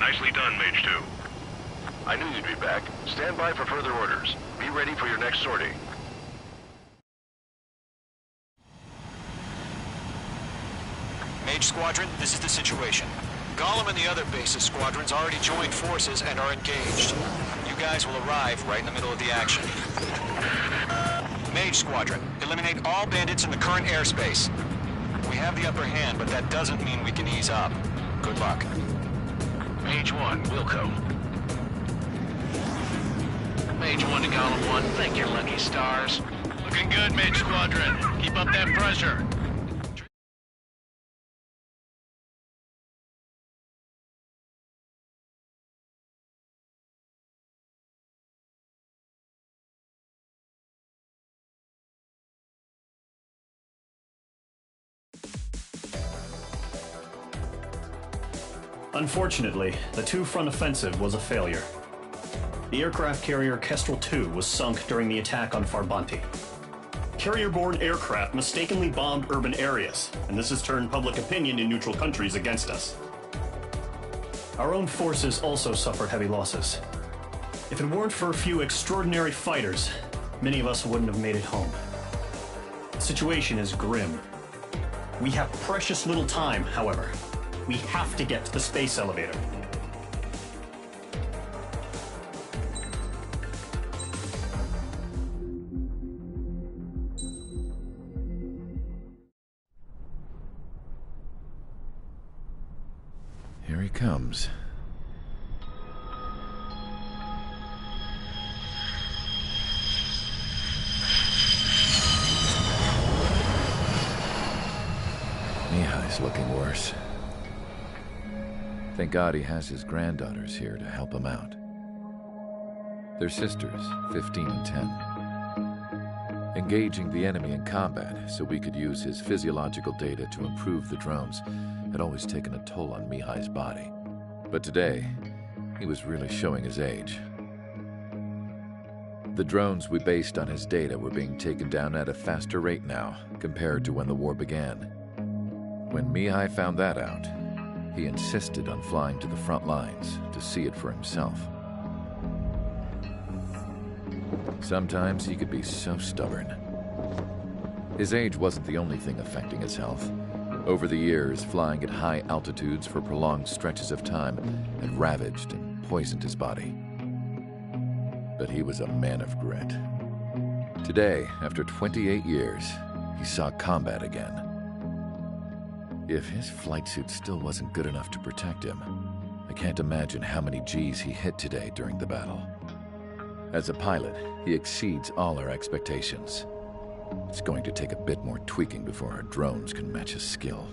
Nicely done, Mage 2. I knew you'd be back. Stand by for further orders. Be ready for your next sortie. Mage Squadron, this is the situation. Gollum and the other base's squadrons already joined forces and are engaged. You guys will arrive right in the middle of the action. Mage Squadron, eliminate all bandits in the current airspace. We have the upper hand, but that doesn't mean we can ease up. Good luck. Mage 1, Wilco. Mage 1 to Gollum 1, thank your lucky stars. Looking good, Mage Squadron. Keep up that pressure. Unfortunately, the two-front offensive was a failure. The aircraft carrier Kestrel II was sunk during the attack on Farbanti. Carrier-borne aircraft mistakenly bombed urban areas, and this has turned public opinion in neutral countries against us. Our own forces also suffered heavy losses. If it weren't for a few extraordinary fighters, many of us wouldn't have made it home. The situation is grim. We have precious little time, however. We have to get to the space elevator. Here he comes. Mihai's looking worse. Thank God he has his granddaughters here to help him out. They're sisters, 15 and 10. Engaging the enemy in combat so we could use his physiological data to improve the drones had always taken a toll on Mihai's body. But today, he was really showing his age. The drones we based on his data were being taken down at a faster rate now compared to when the war began. When Mihai found that out, he insisted on flying to the front lines to see it for himself. Sometimes he could be so stubborn. His age wasn't the only thing affecting his health. Over the years, flying at high altitudes for prolonged stretches of time had ravaged and poisoned his body. But he was a man of grit. Today, after 28 years, he saw combat again. If his flight suit still wasn't good enough to protect him, I can't imagine how many G's he hit today during the battle. As a pilot, he exceeds all our expectations. It's going to take a bit more tweaking before our drones can match his skill.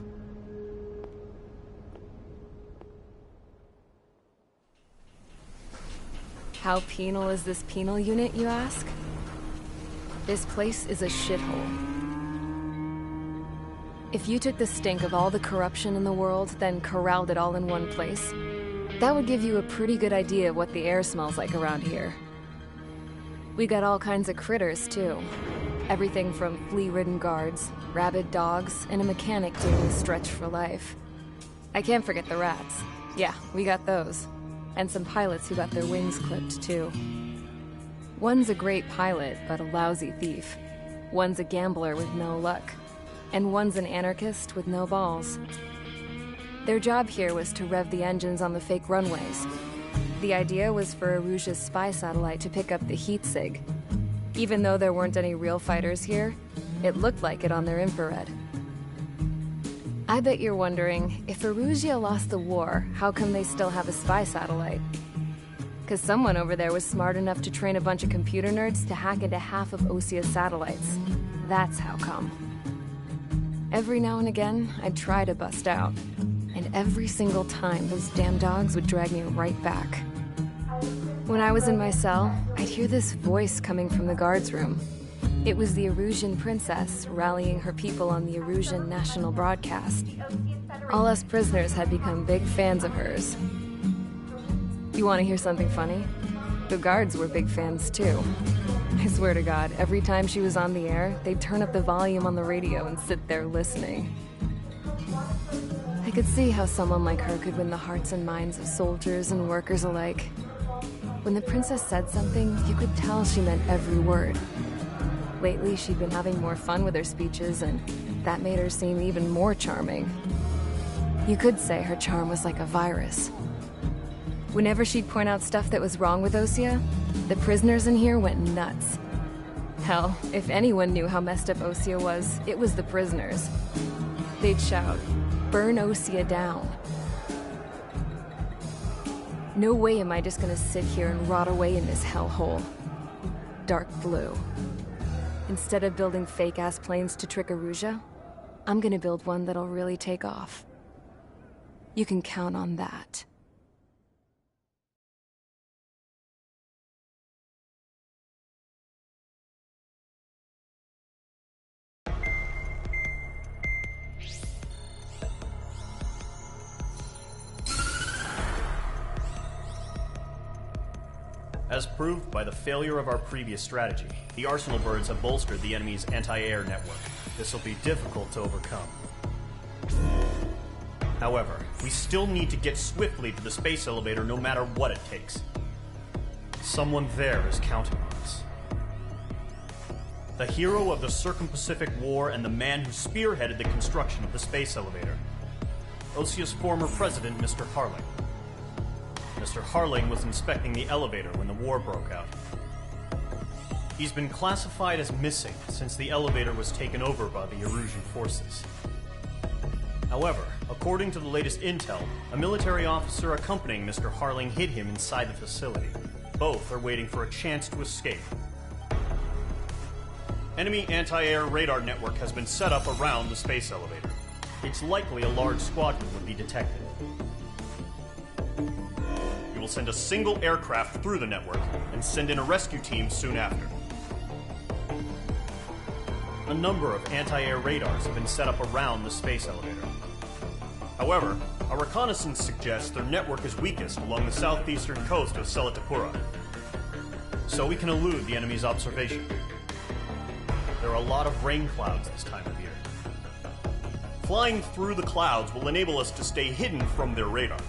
How penal is this penal unit, you ask? This place is a shithole. If you took the stink of all the corruption in the world, then corralled it all in one place, that would give you a pretty good idea of what the air smells like around here. We got all kinds of critters, too. Everything from flea-ridden guards, rabid dogs, and a mechanic doing a stretch for life. I can't forget the rats. Yeah, we got those. And some pilots who got their wings clipped, too. One's a great pilot, but a lousy thief. One's a gambler with no luck. And one's an anarchist with no balls. Their job here was to rev the engines on the fake runways. The idea was for Erusia's spy satellite to pick up the heat sig. Even though there weren't any real fighters here, it looked like it on their infrared. I bet you're wondering, if Erusia lost the war, how come they still have a spy satellite? Because someone over there was smart enough to train a bunch of computer nerds to hack into half of Osia's satellites. That's how come. Every now and again, I'd try to bust out. And every single time, those damn dogs would drag me right back. When I was in my cell, I'd hear this voice coming from the guards room. It was the Erusian princess rallying her people on the Erusian national broadcast. All us prisoners had become big fans of hers. You want to hear something funny? The guards were big fans too. I swear to God, every time she was on the air, they'd turn up the volume on the radio and sit there listening. I could see how someone like her could win the hearts and minds of soldiers and workers alike. When the princess said something, you could tell she meant every word. Lately, she'd been having more fun with her speeches, and that made her seem even more charming. You could say her charm was like a virus. Whenever she'd point out stuff that was wrong with Osia, the prisoners in here went nuts. Hell, if anyone knew how messed up Osia was, it was the prisoners. They'd shout, "Burn Osia down." No way am I just gonna sit here and rot away in this hellhole. Dark blue. Instead of building fake-ass planes to trick Erusia, I'm gonna build one that'll really take off. You can count on that. As proved by the failure of our previous strategy, the Arsenal birds have bolstered the enemy's anti-air network. This will be difficult to overcome. However, we still need to get swiftly to the space elevator no matter what it takes. Someone there is counting on us. The hero of the Circum-Pacific War and the man who spearheaded the construction of the space elevator. Osia's former president, Mr. Harling. Mr. Harling was inspecting the elevator when the war broke out. He's been classified as missing since the elevator was taken over by the Erusian forces. However, according to the latest intel, a military officer accompanying Mr. Harling hid him inside the facility. Both are waiting for a chance to escape. Enemy anti-air radar network has been set up around the space elevator. It's likely a large squadron would be detected. We will send a single aircraft through the network and send in a rescue team soon after. A number of anti-air radars have been set up around the space elevator. However, our reconnaissance suggests their network is weakest along the southeastern coast of Selatapura, so we can elude the enemy's observation. There are a lot of rain clouds this time of year. Flying through the clouds will enable us to stay hidden from their radar.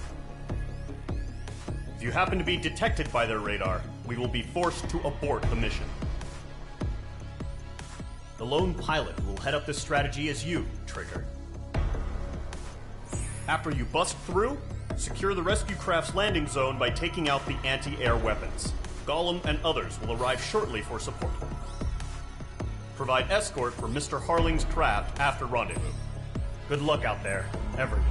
If you happen to be detected by their radar, we will be forced to abort the mission. The lone pilot who will head up this strategy is you, Trigger. After you bust through, secure the rescue craft's landing zone by taking out the anti-air weapons. Gollum and others will arrive shortly for support. Provide escort for Mr. Harling's craft after rendezvous. Good luck out there, everyone.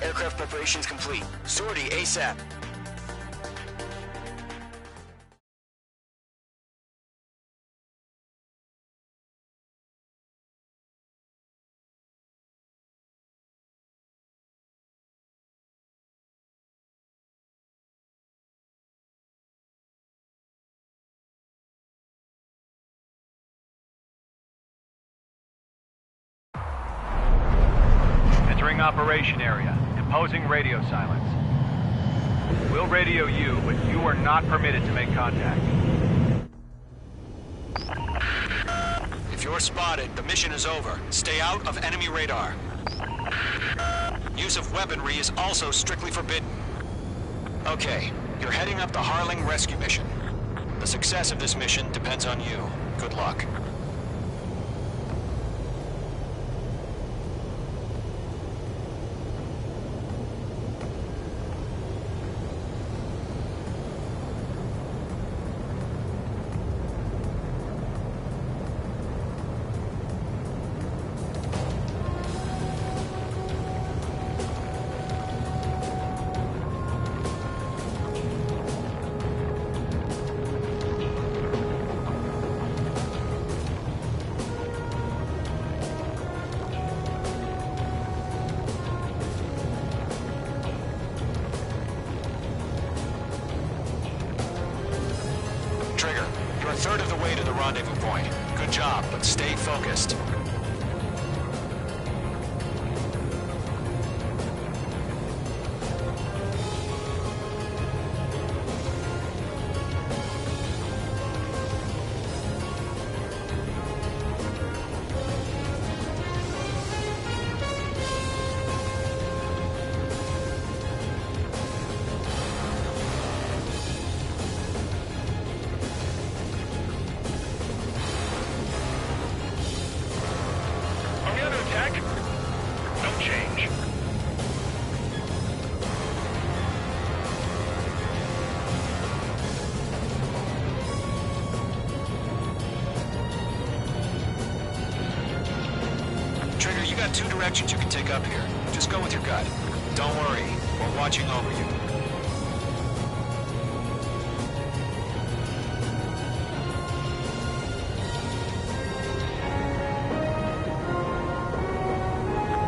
Aircraft preparations complete. Sortie ASAP. Entering operation area. Imposing radio silence. We'll radio you, but you are not permitted to make contact. If you're spotted, the mission is over. Stay out of enemy radar. Use of weaponry is also strictly forbidden. Okay, you're heading up the Harling rescue mission. The success of this mission depends on you. Good luck. Trigger, you're a third of the way to the rendezvous point. Good job, but stay focused. You got two directions you can take up here. Just go with your gut. Don't worry, we're watching over you.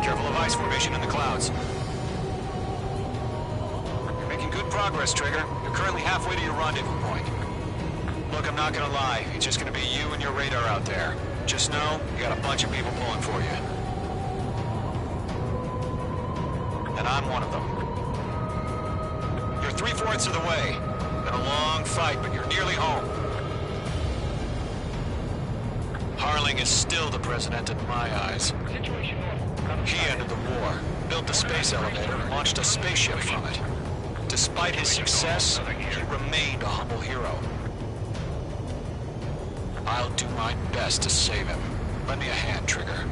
Careful of ice formation in the clouds. You're making good progress, Trigger. You're currently halfway to your rendezvous point. Look, I'm not gonna lie. It's just gonna be you and your radar out there. Just know, you got a bunch of people pulling for you. And I'm one of them. You're 3/4 of the way. Been a long fight, but you're nearly home. Harling is still the president in my eyes. He ended the war, built the space elevator, and launched a spaceship from it. Despite his success, he remained a humble hero. I'll do my best to save him. Lend me a hand, Trigger.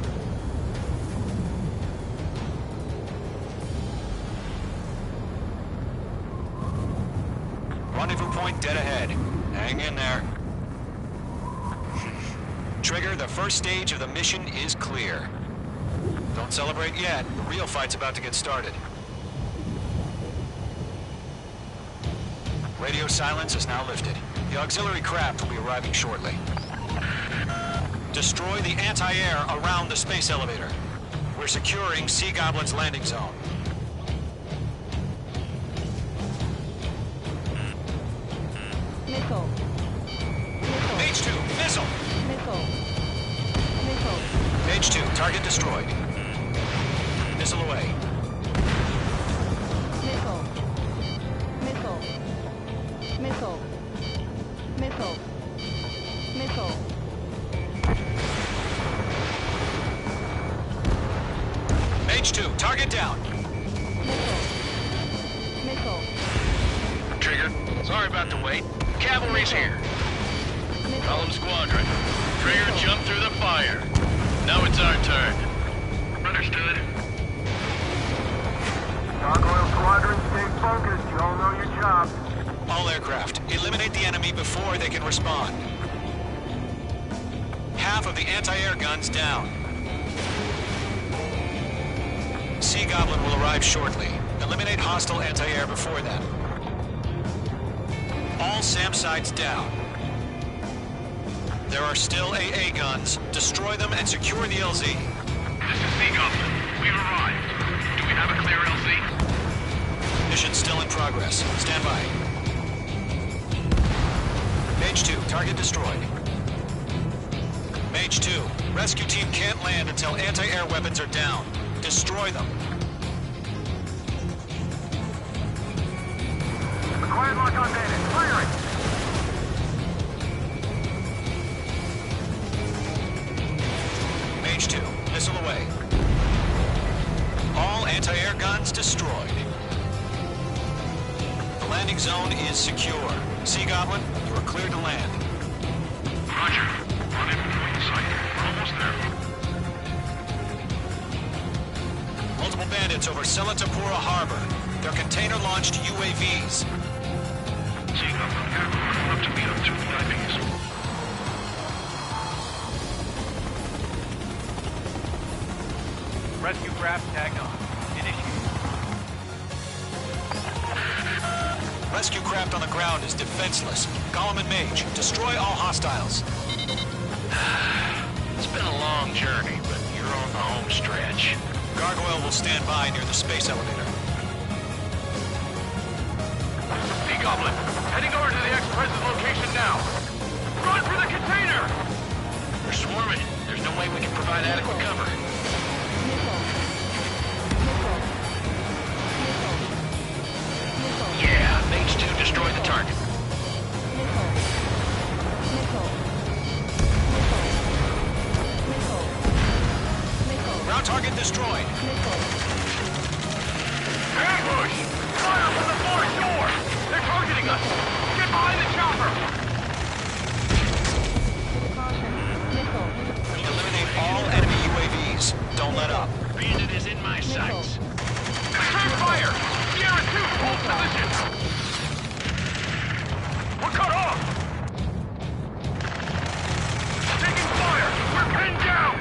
Rendezvous point dead ahead. Hang in there. Trigger, the first stage of the mission is clear. Don't celebrate yet. The real fight's about to get started. Radio silence is now lifted. The auxiliary craft will be arriving shortly. Destroy the anti-air around the space elevator. We're securing Sea Goblin's landing zone. Missile. Mage 2, missile! Missile. Missile. Mage 2, target destroyed. Missile away. Missile. Missile. Missile. Missile. Missile. Mage 2, target down. Missile. Trigger, sorry about the wait. Cavalry's here. Call them squadron. Trigger, jump through the fire. Now it's our turn. Understood. Gargoyle Squadron, stay focused. You all know your job. All aircraft, eliminate the enemy before they can respond. Half of the anti-air guns down. Sea Goblin will arrive shortly. Eliminate hostile anti-air before then. All SAM sites down. There are still AA guns. Destroy them and secure the LZ. This is Sea Goblin. We've arrived. Do we have a clear LZ? Mission still in progress. Stand by. Mage 2, target destroyed. Mage 2, rescue team can't land until anti-air weapons are down. Destroy them. Quiet lock on bandit. Firing! Mage 2, missile away. All anti-air guns destroyed. The landing zone is secure. Sea Goblin, you are cleared to land. Roger. On in plain sight. We're almost there. Multiple bandits over Selatapura Harbor. They're container-launched UAVs. Sea Goblin, aircraft up to meet up 2 VIPs. Rescue craft tagged on. Initiate. Rescue craft on the ground is defenseless. Gollum and Mage, destroy all hostiles. It's been a long journey, but you're on the home stretch. Gargoyle will stand by near the space elevator. Sea Goblin, heading over to the ex-President's location now. Run for the container! They're swarming. There's no way we can provide adequate cover. Yeah, Mage 2 destroyed the target. Ground target destroyed. Ambush! Fire from the forward door! They're targeting us! Get behind the chopper! Eliminate all enemy UAVs. Don't let up. Bandit is in my sights. Return fire! Sierra 2, hold position! We're cut off! Taking fire! We're pinned down!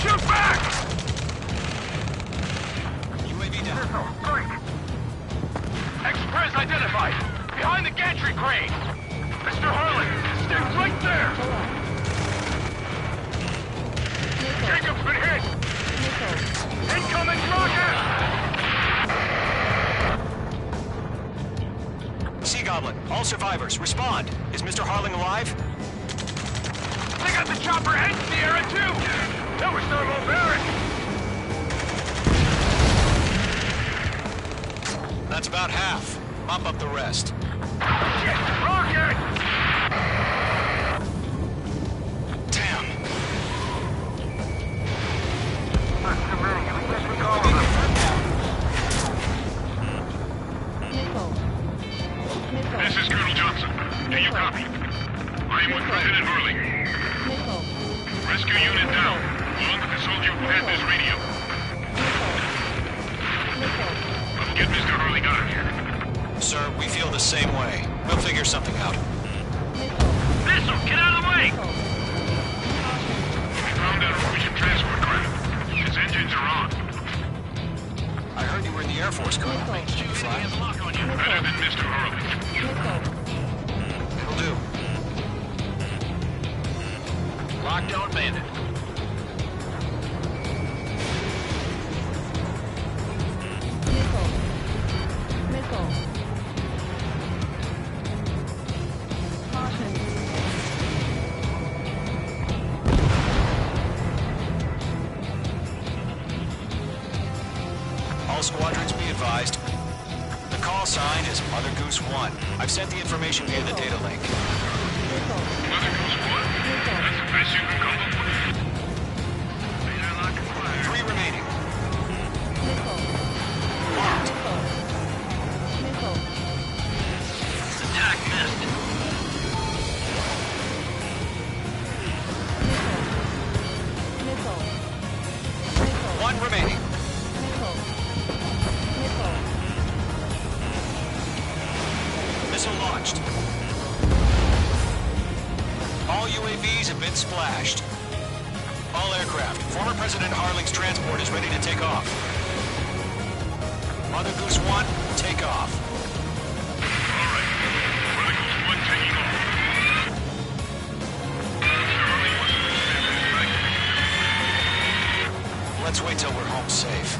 Shoot back! UAV down. Break! Express identified! Behind the gantry crane! Mr. Harley, stay right there! Jacob's been hit! Incoming rocket! Sea Goblin, all survivors, respond. Is Mr. Harling alive? They got the chopper and Sierra too! That was thermobaric! That's about half. Mop up the rest. Shit! Rocket! Damn. That's too many. We can't take all of them. This is Colonel Johnson. Do you copy? I am with President Hurley. Rescue unit down. Along with the soldier who had this radio. Let's get Mr. Hurley out of here. Sir, we feel the same way. We'll figure something out. Missile, get out of the way! We found that Norwegian transport craft. Its engines are on. I heard you were in the Air Force, Colonel. Do you fly? Better than Mr. Hurley. It'll do. Lockdown bandit. All squadrons be advised. The call sign is Mother Goose 1. I've sent the information via the data link. Mother Goose 1? That's the best you can come up with. 3 remaining. Attack missed. One remaining. Missile launched. All UAVs have been splashed. All aircraft. Former President Harling's transport is ready to take off. Mother Goose 1, take off. All right. Mother Goose 1 taking off. Mr. Hurley wasn't expecting. Let's wait till we're home safe.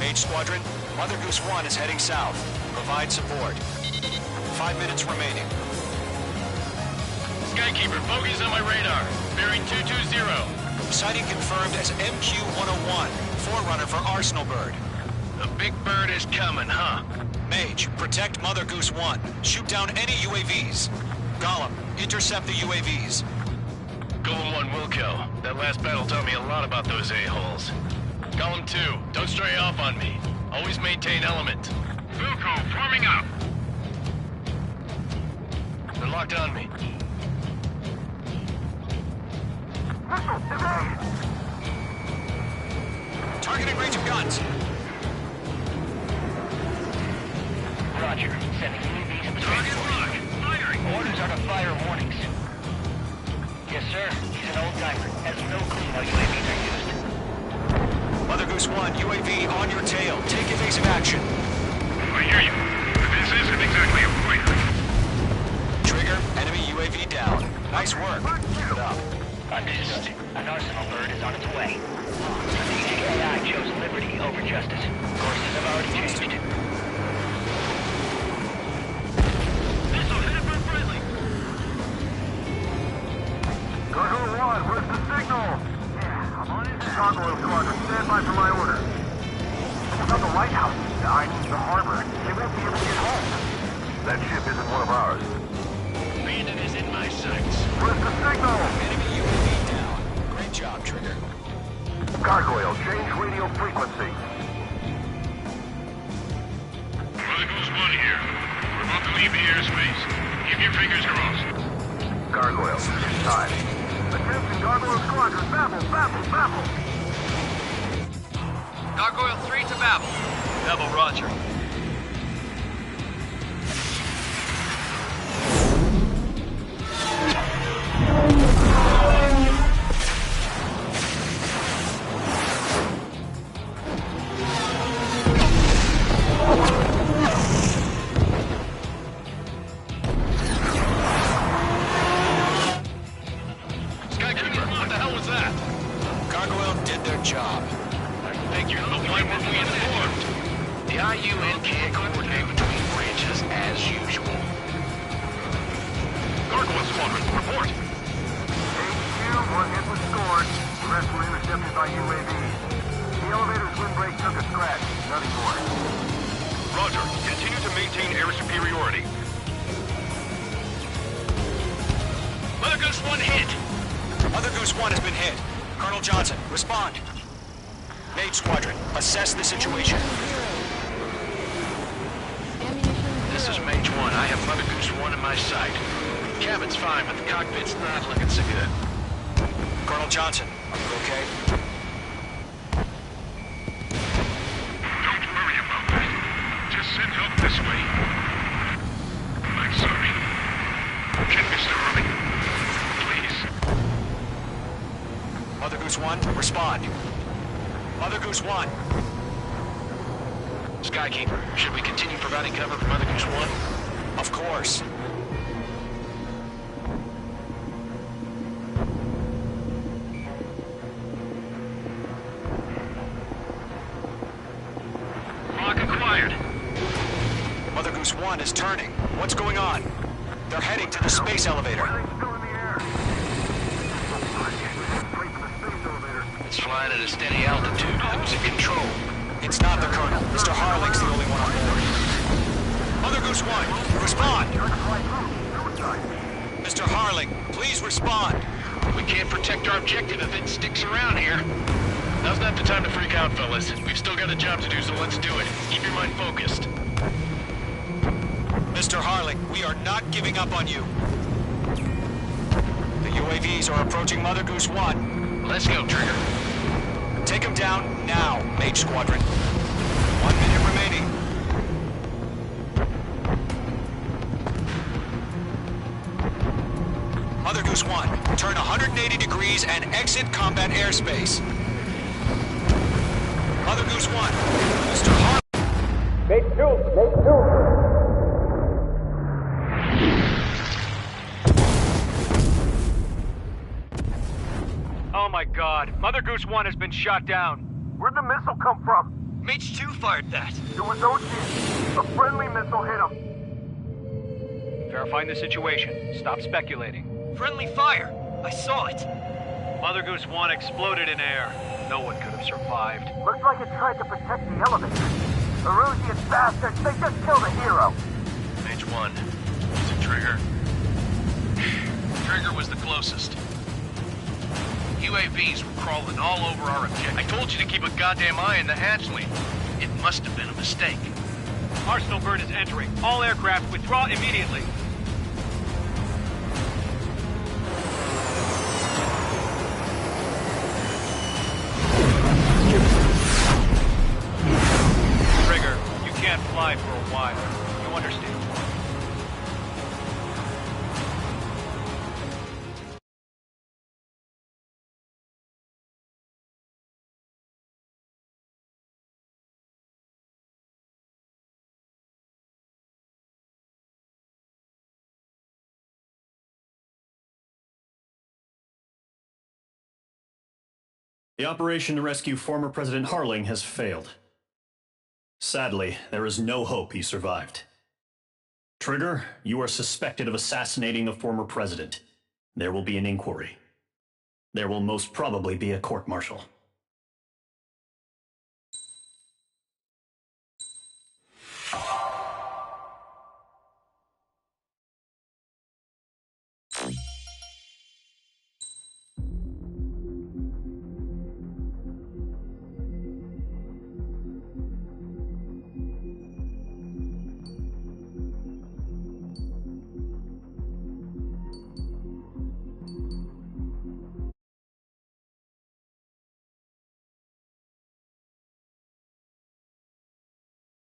Mage Squadron, Mother Goose 1 is heading south. Provide support. 5 minutes remaining. Skykeeper, bogey's on my radar. Bearing 220. Sighting confirmed as MQ-101, forerunner for Arsenal Bird. The big bird is coming, huh? Mage, protect Mother Goose 1. Shoot down any UAVs. Gollum, intercept the UAVs. Golem 1, Wilco. That last battle taught me a lot about those a-holes. Golem 2, don't stray off on me. Always maintain element. Wilco, forming up. They're locked on me. Targeting range of guns. Roger. Sending UAVs in the transport. Firing. Orders are to fire warnings. Yes, sir. He's an old-timer. Has no clue how UAVs are used. Mother Goose 1, UAV on your tail. Take evasive action. I hear you. This isn't exactly a fighter. Trigger, enemy UAV down. Nice work. Keep it up. Understood. An arsenal bird is on its way. Strategic AI chose liberty over justice. Courses have already changed. Missile hit for friendly. Gargoyle 1, where's the signal? Yeah, I'm on it. Gargoyle Squadron, stand by for my order. It's not the lighthouse. I mean the harbor. They won't be able to get home. That ship isn't one of ours. Bandit is in my sights. Where's the signal? Enemy UAV down. Great job, Trigger. Gargoyle, change radio frequency. Mother Goose 1 here. We're about to leave the airspace. Keep your fingers crossed. Gargoyle, it's time. Attention, Gargoyle Squadron, Babel. Gargoyle 3 to Babel. Babel, roger. Skykeeper, what the hell was that? Gargoyle did their job. I figured, but why weren't we informed? The IUN can't coordinate between branches as usual. Gargoyle Squadron, report. HQ, one hit was scored. The rest were intercepted by UAVs. The elevator's windbreak took a scratch. Nothing more. Roger. Continue to maintain air superiority. Mother Goose 1 hit! Mother Goose 1 has been hit. Colonel Johnson, respond. Mage Squadron, assess the situation. This is Mage 1. I have Mother Goose 1 in my sight. Cabin's fine, but the cockpit's not looking so good. Colonel Johnson, are you okay? Don't worry about that. Just send help this way. I'm sorry. Can Mr. Harley? Please. Mother Goose 1, respond. Mother Goose 1. Skykeeper, should we continue providing cover for Mother Goose 1? Of course. Lock acquired. Mother Goose 1 is turning. What's going on? They're heading to the space elevator. It's flying at a steady altitude. Who's in control? It's not the Colonel. Mr. Harling's the only one on board. Mother Goose 1, respond! Mr. Harling, please respond. We can't protect our objective if it sticks around here. Now's not the time to freak out, fellas. We've still got a job to do, so let's do it. Keep your mind focused. Mr. Harling, we are not giving up on you. The UAVs are approaching Mother Goose 1. Let's go, Trigger. Take him down now, Mage Squadron. 1 minute remaining. Mother Goose 1, turn 180 degrees and exit combat airspace. Mother Goose 1, Mr. Harling. Make two. Oh my god. Mother Goose 1 has been shot down. Where'd the missile come from? Mage 2 fired that. It was Ocean. A friendly missile hit him. Verifying the situation. Stop speculating. Friendly fire. I saw it. Mother Goose 1 exploded in air. No one could have survived. Looks like it tried to protect the elevator. Erusian bastards, they just killed a hero. Mage 1. Is it Trigger? Trigger was the closest. UAVs were crawling all over our objective. I told you to keep a goddamn eye on the hatchling. It must have been a mistake. Arsenal bird is entering. All aircraft withdraw immediately. Trigger, you can't fly for a while. You understand? The operation to rescue former President Harling has failed. Sadly, there is no hope he survived. Trigger, you are suspected of assassinating the former president. There will be an inquiry. There will most probably be a court-martial.